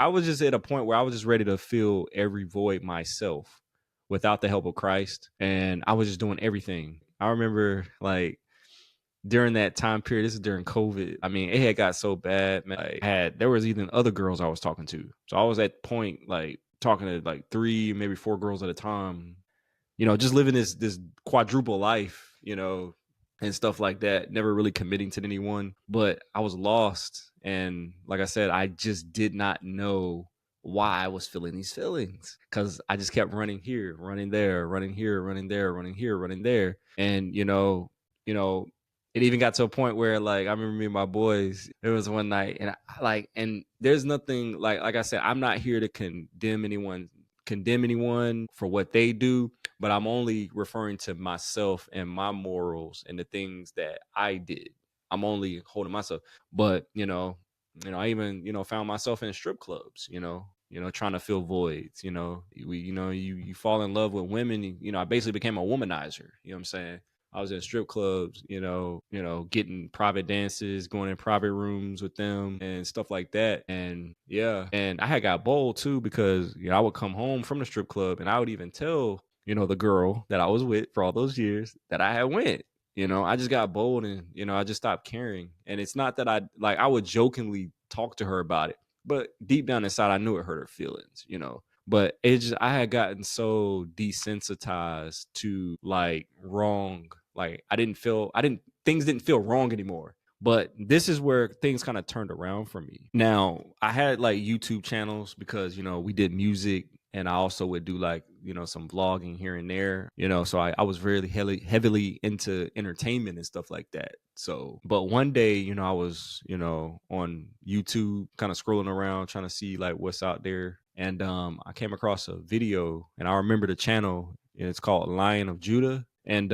was just at a point where I was just ready to fill every void myself without the help of Christ. And I was just doing everything. I remember like during that time period, this is during COVID. I mean, it had got so bad, man. There was even other girls I was talking to. So I was at point like talking to like 3, maybe 4 girls at a time, just living this quadruple life, and stuff like that, never really committing to anyone. But I was lost. And like I said, I just did not know why I was feeling these feelings because I just kept running here, running there, running here, running there, running here, running there. And, you know, it even got to a point where like I remember me and my boys, it was one night and and there's nothing like I said, I'm not here to condemn anyone for what they do, but I'm only referring to myself and my morals and the things that I did. I'm only holding myself. But, I even, found myself in strip clubs, trying to fill voids, you fall in love with women, I basically became a womanizer, you know what I'm saying? I was in strip clubs, getting private dances, going in private rooms with them and stuff like that. And yeah, and I had got bold too because I would come home from the strip club and I would even tell, the girl that I was with for all those years that I had went. I just got bold and I just stopped caring. And it's not that I would jokingly talk to her about it, but deep down inside I knew it hurt her feelings, but I had gotten so desensitized to like wrong. Like things didn't feel wrong anymore. But this is where things kind of turned around for me. Now, I had like YouTube channels because, we did music and I also would do like, some vlogging here and there, so I was really heavily into entertainment and stuff like that. So, but one day, I was, on YouTube kind of scrolling around trying to see like what's out there. And I came across a video and I remember the channel and it's called Lion of Judah. And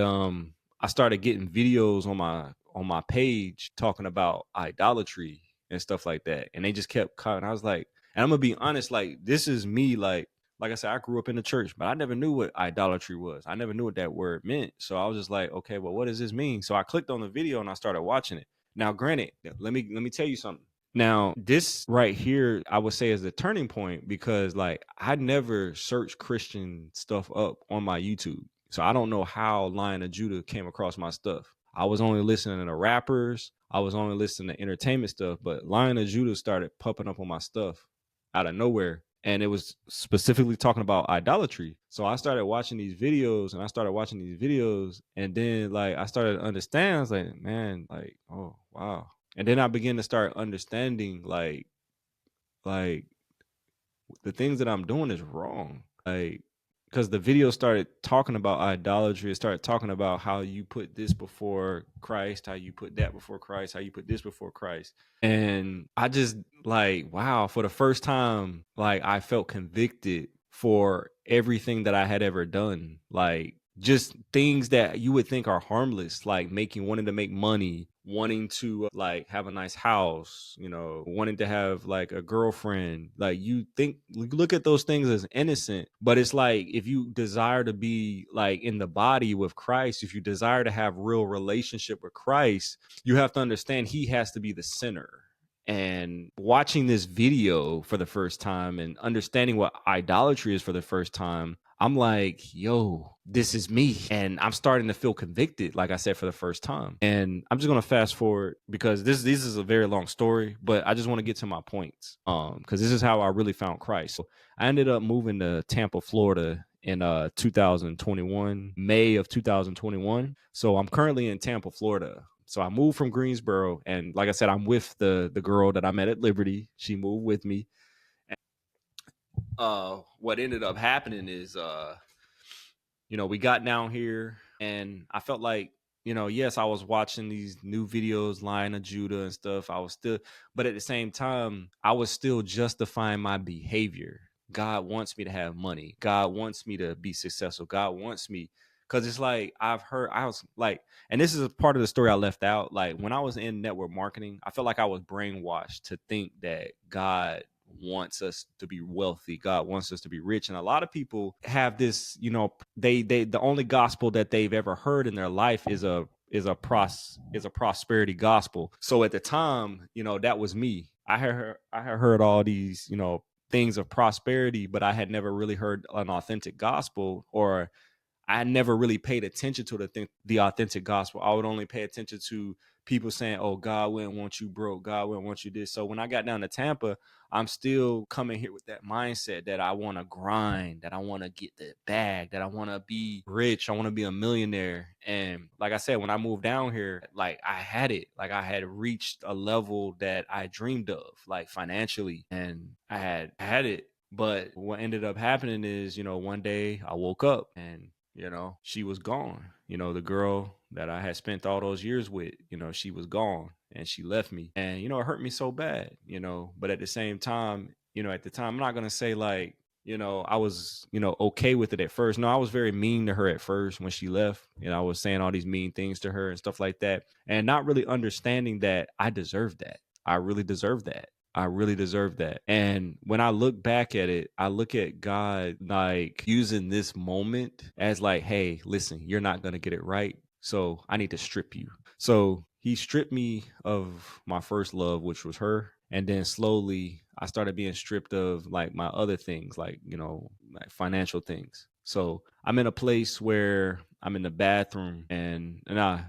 I started getting videos on my page talking about idolatry and stuff like that. And they just kept cutting. I was like, and I'm gonna be honest, like this is me, like I said, I grew up in the church, but I never knew what idolatry was. I never knew what that word meant. So I was just like, okay, well, what does this mean? So I clicked on the video and I started watching it. Now, granted, let me tell you something. Now, this right here, I would say is the turning point because like I never searched Christian stuff up on my YouTube. So I don't know how Lion of Judah came across my stuff. I was only listening to rappers. I was only listening to entertainment stuff, but Lion of Judah started popping up on my stuff out of nowhere. and it was specifically talking about idolatry. So I started watching these videos, and then like I started to understand. I was like, man, like, oh wow. And then I began to start understanding like the things that I'm doing is wrong. Like, because the video started talking about idolatry. It started talking about how you put this before Christ, how you put that before Christ, how you put this before Christ. And I just like, wow, for the first time, like I felt convicted for everything that I had ever done. Like just things that you would think are harmless, like wanting to make money, wanting to like have a nice house, wanting to have like a girlfriend. Like you look at those things as innocent, but it's like if you desire to be like in the body with Christ, if you desire to have real relationship with Christ, you have to understand he has to be the center. And watching this video for the first time and understanding what idolatry is for the first time, I'm like, yo, this is me. And I'm starting to feel convicted, like I said, for the first time. And I'm just gonna fast forward because this is a very long story, but I just want to get to my points. Because this is how I really found Christ. So I ended up moving to Tampa, Florida in 2021, May of 2021. So I'm currently in Tampa, Florida. So I moved from Greensboro, and like I said, I'm with the girl that I met at Liberty. She moved with me. What ended up happening is we got down here and I felt like, yes, I was watching these new videos, Lion of Judah and stuff. I was still, but at the same time, I was still justifying my behavior. God wants me to have money. God wants me to be successful. God wants me. Cause it's like I was like, and this is a part of the story I left out. Like when I was in network marketing, I felt like I was brainwashed to think that God wants us to be wealthy. God wants us to be rich. And a lot of people have this, they the only gospel that they've ever heard in their life is a prosperity gospel. So at the time, that was me. I had heard all these, things of prosperity, but I had never really heard an authentic gospel, or I never really paid attention to the authentic gospel. I would only pay attention to people saying, "Oh, God wouldn't want you broke. God wouldn't want you this." So when I got down to Tampa, I'm still coming here with that mindset that I want to grind, that I want to get the bag, that I want to be rich, I want to be a millionaire. And like I said, when I moved down here, like I had it, like I had reached a level that I dreamed of, like financially, and I had it. But what ended up happening is, one day I woke up and she was gone. The girl that I had spent all those years with, she was gone and she left me. And, it hurt me so bad, but at the same time, at the time, I'm not going to say like, I was, okay with it at first. No, I was very mean to her at first when she left. I was saying all these mean things to her and stuff like that, and not really understanding that I deserved that. I really deserved that. I really deserve that. And when I look back at it, I look at God like using this moment as like, hey, listen, you're not going to get it right. So I need to strip you. So he stripped me of my first love, which was her. And then slowly I started being stripped of like my other things, like, like financial things. So I'm in a place where I'm in the bathroom and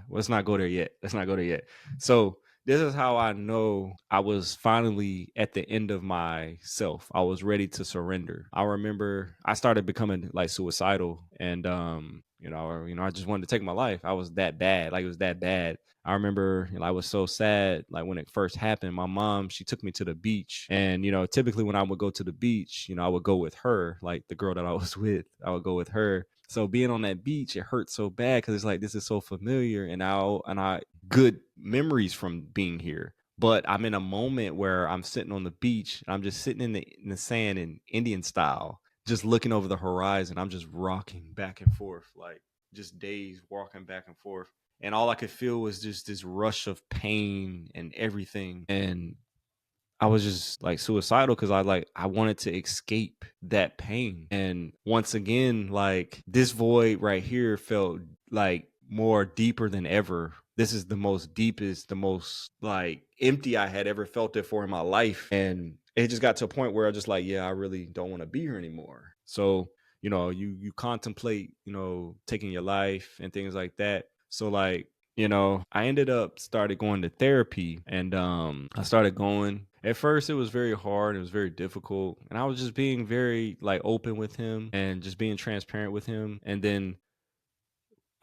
let's not go there yet. Let's not go there yet. So this is how I know I was finally at the end of myself. I was ready to surrender. I remember I started becoming like suicidal, and I just wanted to take my life. I was that bad. Like it was that bad. I remember I was so sad. Like when it first happened, my mom, she took me to the beach, and typically when I would go to the beach, I would go with her, like the girl that I was with. I would go with her. So being on that beach, it hurt so bad because it's like this is so familiar, and I good memories from being here. But I'm in a moment where I'm sitting on the beach. And I'm just sitting in the sand in Indian style, just looking over the horizon. I'm just rocking back and forth, like just days walking back and forth. And all I could feel was just this rush of pain and everything. And I was just like suicidal because I wanted to escape that pain. And once again, like this void right here felt like more deeper than ever. This is the most deepest, the most like empty I had ever felt it for in my life. And it just got to a point where I just like, yeah, I really don't want to be here anymore. So, you contemplate, taking your life and things like that. So like, I ended up started going to therapy, and I started going At first, it was very hard. It was very difficult, and I was just being very like open with him and just being transparent with him. And then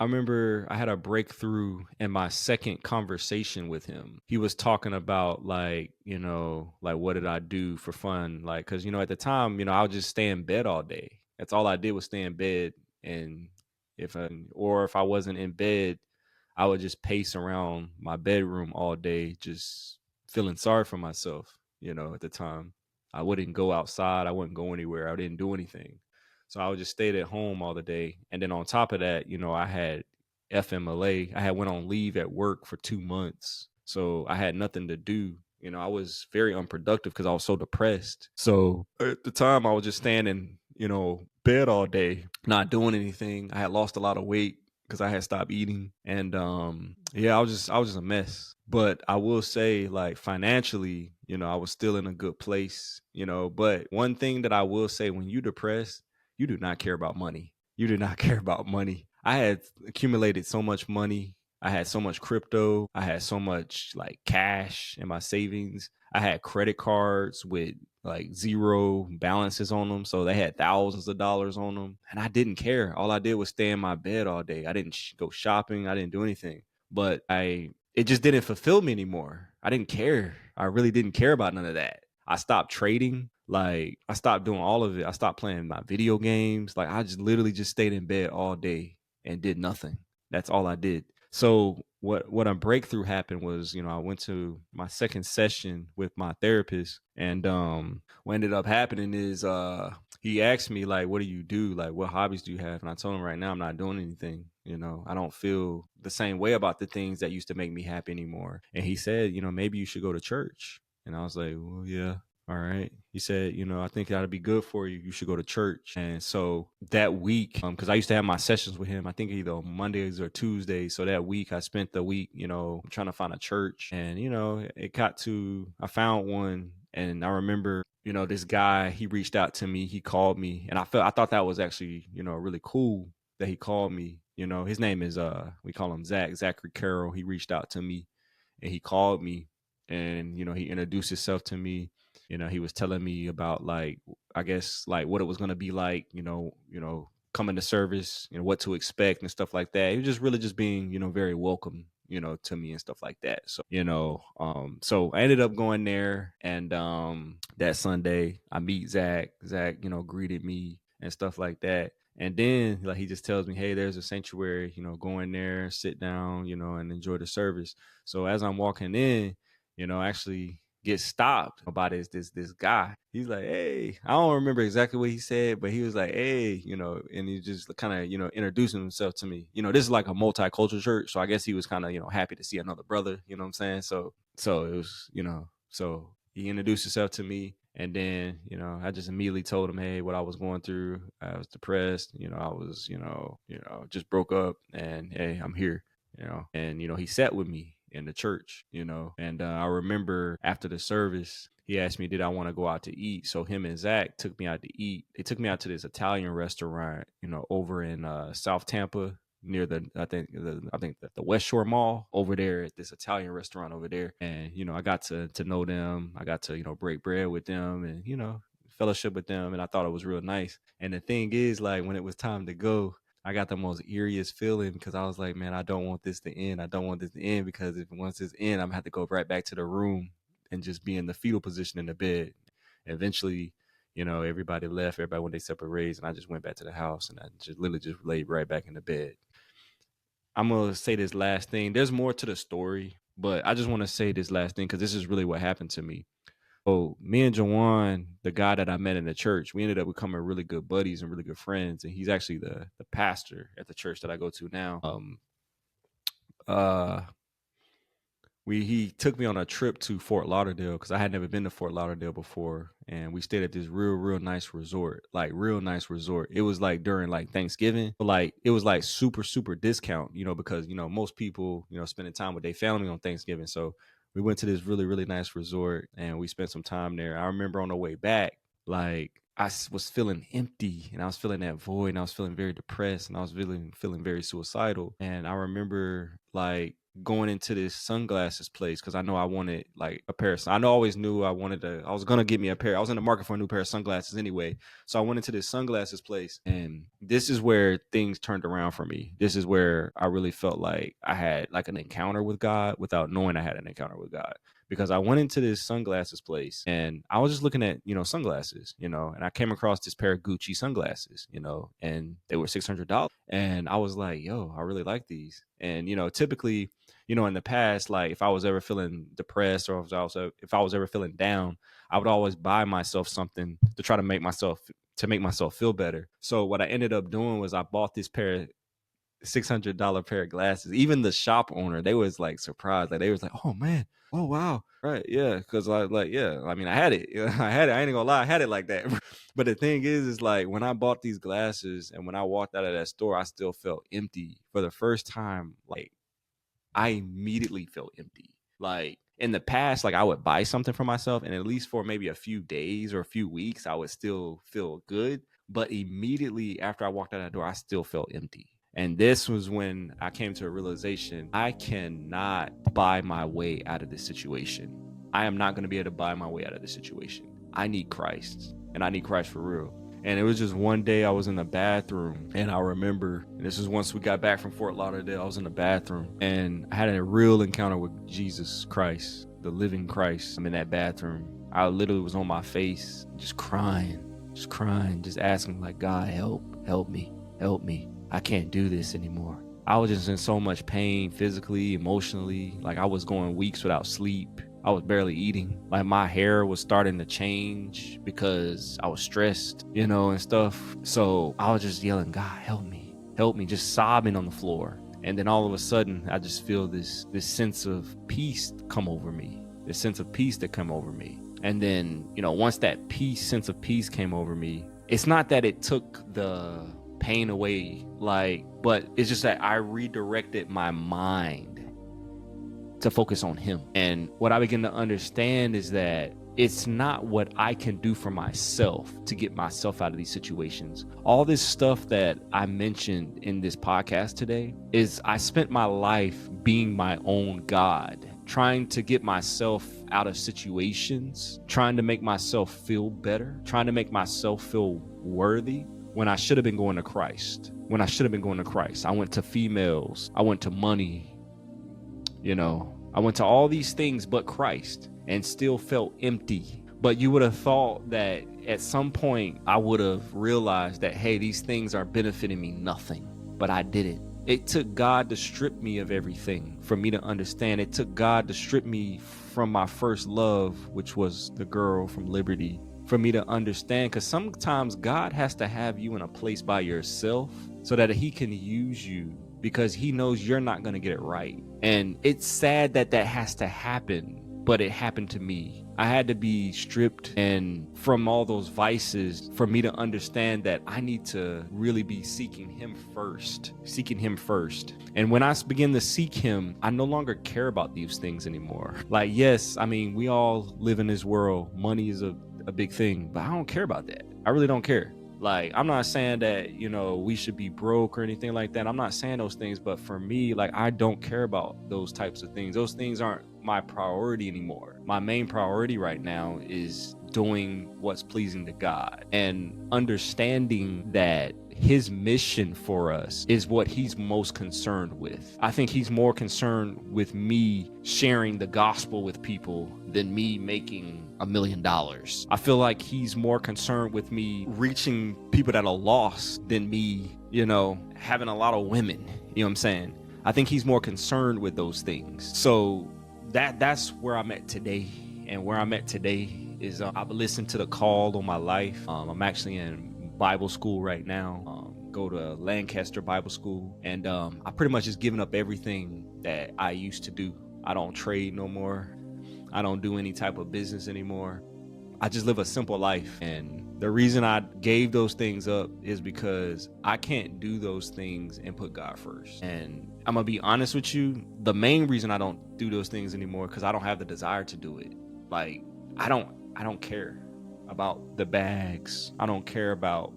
I remember I had a breakthrough in my second conversation with him. He was talking about like, like what did I do for fun? Like, cause at the time, I would just stay in bed all day. That's all I did was stay in bed. And if I wasn't in bed, I would just pace around my bedroom all day, just feeling sorry for myself, at the time. I wouldn't go outside. I wouldn't go anywhere. I didn't do anything. So I would just stayed at home all the day. And then on top of that, I had FMLA. I had went on leave at work for 2 months. So I had nothing to do. I was very unproductive because I was so depressed. So at the time I was just staying in, bed all day, not doing anything. I had lost a lot of weight because I had stopped eating. And yeah, I was just a mess. But I will say, like, financially, I was still in a good place, but one thing that I will say, when you depressed, you do not care about money. You do not care about money. I had accumulated so much money. I had so much crypto. I had so much like cash in my savings. I had credit cards with like zero balances on them. So they had thousands of dollars on them. And I didn't care. All I did was stay in my bed all day. I didn't go shopping. I didn't do anything. But it just didn't fulfill me anymore. I didn't care. I really didn't care about none of that. I stopped trading. Like, I stopped doing all of it. I stopped playing my video games. Like, I just literally just stayed in bed all day and did nothing. That's all I did. So what a breakthrough happened was, I went to my second session with my therapist, and what ended up happening is he asked me, like, what do you do? Like, what hobbies do you have? And I told him, right now I'm not doing anything. I don't feel the same way about the things that used to make me happy anymore. And he said, maybe you should go to church. And I was like, well, yeah. All right. He said, I think that'll be good for you. You should go to church. And so that week, because I used to have my sessions with him, I think either Mondays or Tuesdays. So that week, I spent the week, trying to find a church. And, I found one. And I remember, this guy, he reached out to me. He called me. And I thought that was actually, really cool that he called me. His name is, we call him Zachary Carroll. He reached out to me and he called me, and, he introduced himself to me. He was telling me about, like, I guess, like, what it was going to be like, coming to service, what to expect and stuff like that. He was just really just being, very welcome, to me and stuff like that. So, so I ended up going there, and that Sunday I meet Zach. Zach, greeted me and stuff like that. And then, like, he just tells me, hey, there's a sanctuary, go in there, sit down, and enjoy the service. So as I'm walking in, actually get stopped by this guy. He's like, hey, I don't remember exactly what he said, but he was like, hey, and he just kind of, introducing himself to me. This is like a multicultural church. So I guess he was kind of, happy to see another brother, you know what I'm saying? So it was, so he introduced himself to me. And then, I just immediately told him, hey, what I was going through. I was depressed. I was, just broke up, and hey, I'm here. And he sat with me in the church, and I remember after the service, he asked me, did I want to go out to eat? So him and Zach took me out to eat. They took me out to this Italian restaurant, over in South Tampa, near I think the West Shore Mall, over there at this Italian restaurant over there. And I got to know them. I got to break bread with them, and fellowship with them, and I thought it was real nice. And the thing is, like, when it was time to go, I got the most eeriest feeling, because I was like, man, I don't want this to end. I don't want this to end, because if once this end, I'm gonna have to go right back to the room and just be in the fetal position in the bed. Eventually, everybody left, everybody went their separate ways, and I just went back to the house, and I just literally just laid right back in the bed. I'm gonna say this last thing. There's more to the story, but I just want to say this last thing, because this is really what happened to me. So me and Jawan, the guy that I met in the church, we ended up becoming really good buddies and really good friends. And he's actually the pastor at the church that I go to now. Uh, he took me on a trip to Fort Lauderdale, because I had never been to Fort Lauderdale before, and we stayed at this real nice resort, like real nice resort. It was like during like Thanksgiving, but like it was like super discount, because most people spending time with their family on Thanksgiving. So we went to this really nice resort, and we spent some time there. I remember on the way back, like, was feeling empty, and I was feeling that void, and I was feeling very depressed, and I was feeling very suicidal. And I remember, like, going into this sunglasses place because I know I wanted like a pair of, I know I always knew I was gonna get me a pair. I was in the market for a new pair of sunglasses anyway. So I went into this sunglasses place, and this is where things turned around for me. This is where I really felt like I had like an encounter with God without knowing I had an encounter with God. Because I went into this sunglasses place and I was just looking at, sunglasses, and I came across this pair of Gucci sunglasses, and they were $600. And I was like, yo, I really like these. And, typically, in the past, like if I was ever feeling depressed or if I was ever feeling down, I would always buy myself something to try to make myself feel better. So what I ended up doing was I bought this pair of $600 pair of glasses. Even the shop owner, they was like surprised. Like they was like, "Oh man, oh wow, right, yeah." Because I mean, I had it. I had it. I ain't gonna lie, I had it like that. But the thing is like when I bought these glasses and when I walked out of that store, I still felt empty for the first time. Like I immediately felt empty. Like in the past, like I would buy something for myself, and at least for maybe a few days or a few weeks, I would still feel good. But immediately after I walked out that door, I still felt empty. And this was when I came to a realization I cannot buy my way out of this situation. I am not going to be able to buy my way out of this situation. I need Christ, and I need Christ for real. And it was just one day I was in the bathroom, and I remember, and this is once we got back from Fort Lauderdale, I was in the bathroom and I had a real encounter with Jesus Christ, the living Christ. I'm in that bathroom. I literally was on my face, just crying, just asking like, God, help me. I can't do this anymore. I was just in so much pain, physically, emotionally. Like I was going weeks without sleep. I was barely eating. Like my hair was starting to change because I was stressed, and stuff. So I was just yelling, God, help me, just sobbing on the floor. And then all of a sudden, I just feel this sense of peace come over me, this sense of peace that come over me. And then, once that sense of peace came over me, it's not that it took the pain away, but it's just that I redirected my mind to focus on him. And what I begin to understand is that it's not what I can do for myself to get myself out of these situations. All this stuff that I mentioned in this podcast today is I spent my life being my own God, trying to get myself out of situations, trying to make myself feel better, trying to make myself feel worthy when I should have been going to Christ. I went to females, I went to money, I went to all these things but Christ and still felt empty. But you would have thought that at some point I would have realized that, hey, these things are benefiting me nothing, but I didn't. It took God to strip me of everything for me to understand. It took God to strip me from my first love, which was the girl from Liberty, for me to understand. Because sometimes God has to have you in a place by yourself so that he can use you, because he knows you're not going to get it right. And it's sad that has to happen, but it happened to me. I had to be stripped and from all those vices for me to understand that I need to really be seeking him first. And when I begin to seek him, I no longer care about these things anymore. Like, yes, I mean, we all live in this world. Money is a big thing, but I don't care about that. I really don't care. Like, I'm not saying that, we should be broke or anything like that. I'm not saying those things, but for me, like, I don't care about those types of things. Those things aren't my priority anymore. My main priority right now is doing what's pleasing to God and understanding that his mission for us is what he's most concerned with. I think he's more concerned with me sharing the gospel with people than me making $1 million. I feel like he's more concerned with me reaching people that are lost than me, having a lot of women. You know what I'm saying? I think he's more concerned with those things. So that's where I'm at today. And where I'm at today is I've listened to the call on my life. I'm actually in Bible school right now. Go to Lancaster Bible School. And I pretty much just given up everything that I used to do. I don't trade no more. I don't do any type of business anymore. I just live a simple life. And the reason I gave those things up is because I can't do those things and put God first. And I'm going to be honest with you. The main reason I don't do those things anymore because I don't have the desire to do it. I don't care about the bags. I don't care about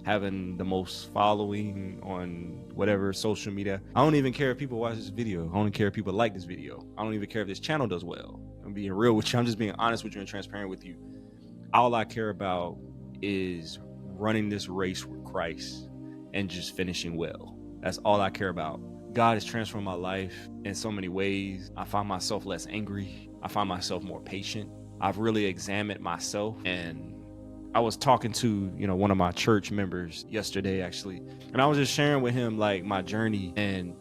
having the most following on whatever social media. I don't even care if people watch this video. I don't care if people like this video. I don't even care if this channel does well. I'm being real with you. I'm just being honest with you and transparent with you. All I care about is running this race with Christ and just finishing well. That's all I care about. God has transformed my life in so many ways. I find myself less angry. I find myself more patient. I've really examined myself, and I was talking to, one of my church members yesterday, actually, and I was just sharing with him like my journey and,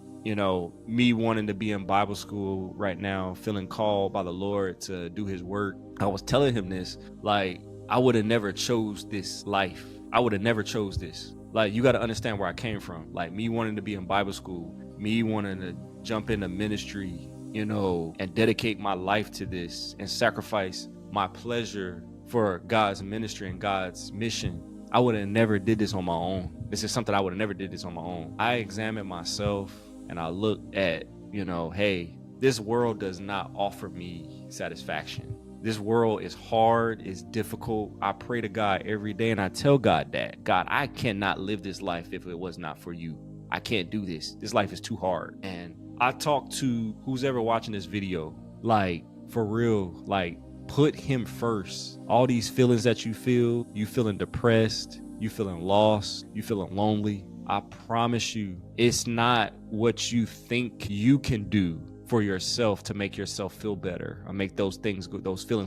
me wanting to be in Bible school right now, feeling called by the Lord to do his work. I was telling him this, like, I would have never chose this life. I would have never chose this. Like, you got to understand where I came from. Like, me wanting to be in Bible school, me wanting to jump into ministry, and dedicate my life to this and sacrifice my pleasure for God's ministry and God's mission. I would have never did this on my own. This is something I would have never did this on my own. I examined myself and I looked at, hey, this world does not offer me satisfaction. This world is hard, it's difficult. I pray to God every day and I tell God that, God, I cannot live this life if it was not for you. I can't do this. This life is too hard. And I talk to who's ever watching this video, like, for real, like, put him first. All these feelings that you feeling depressed, you feeling lost, you feeling lonely. I promise you, it's not what you think you can do for yourself to make yourself feel better or make those feelings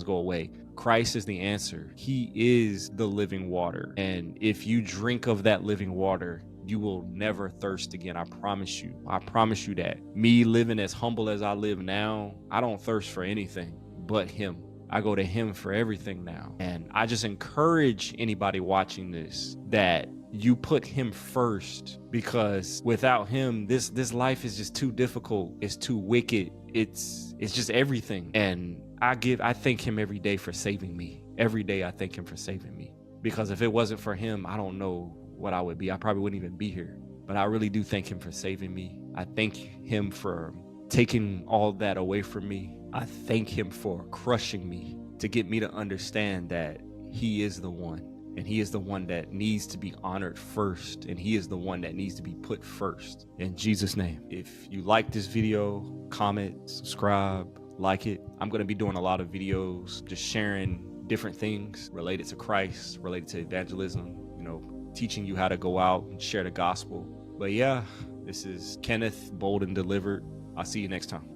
go away. Christ is the answer. He is the living water. And if you drink of that living water, you will never thirst again. I promise you. I promise you that. Me living as humble as I live now, I don't thirst for anything but him. I go to him for everything now. And I just encourage anybody watching this that you put him first, because without him, this life is just too difficult. It's too wicked. It's just everything. And I thank him every day for saving me. Every day I thank him for saving me. Because if it wasn't for him, I don't know what I would be. I probably wouldn't even be here. But I really do thank him for saving me. I thank him for taking all that away from me. I thank him for crushing me to get me to understand that he is the one, and he is the one that needs to be honored first, and he is the one that needs to be put first. In Jesus' name. If you like this video, comment, subscribe, like it. I'm going to be doing a lot of videos just sharing different things related to Christ, related to evangelism, teaching you how to go out and share the gospel. But yeah, this is Kenneth, Bold and Delivered. I'll see you next time.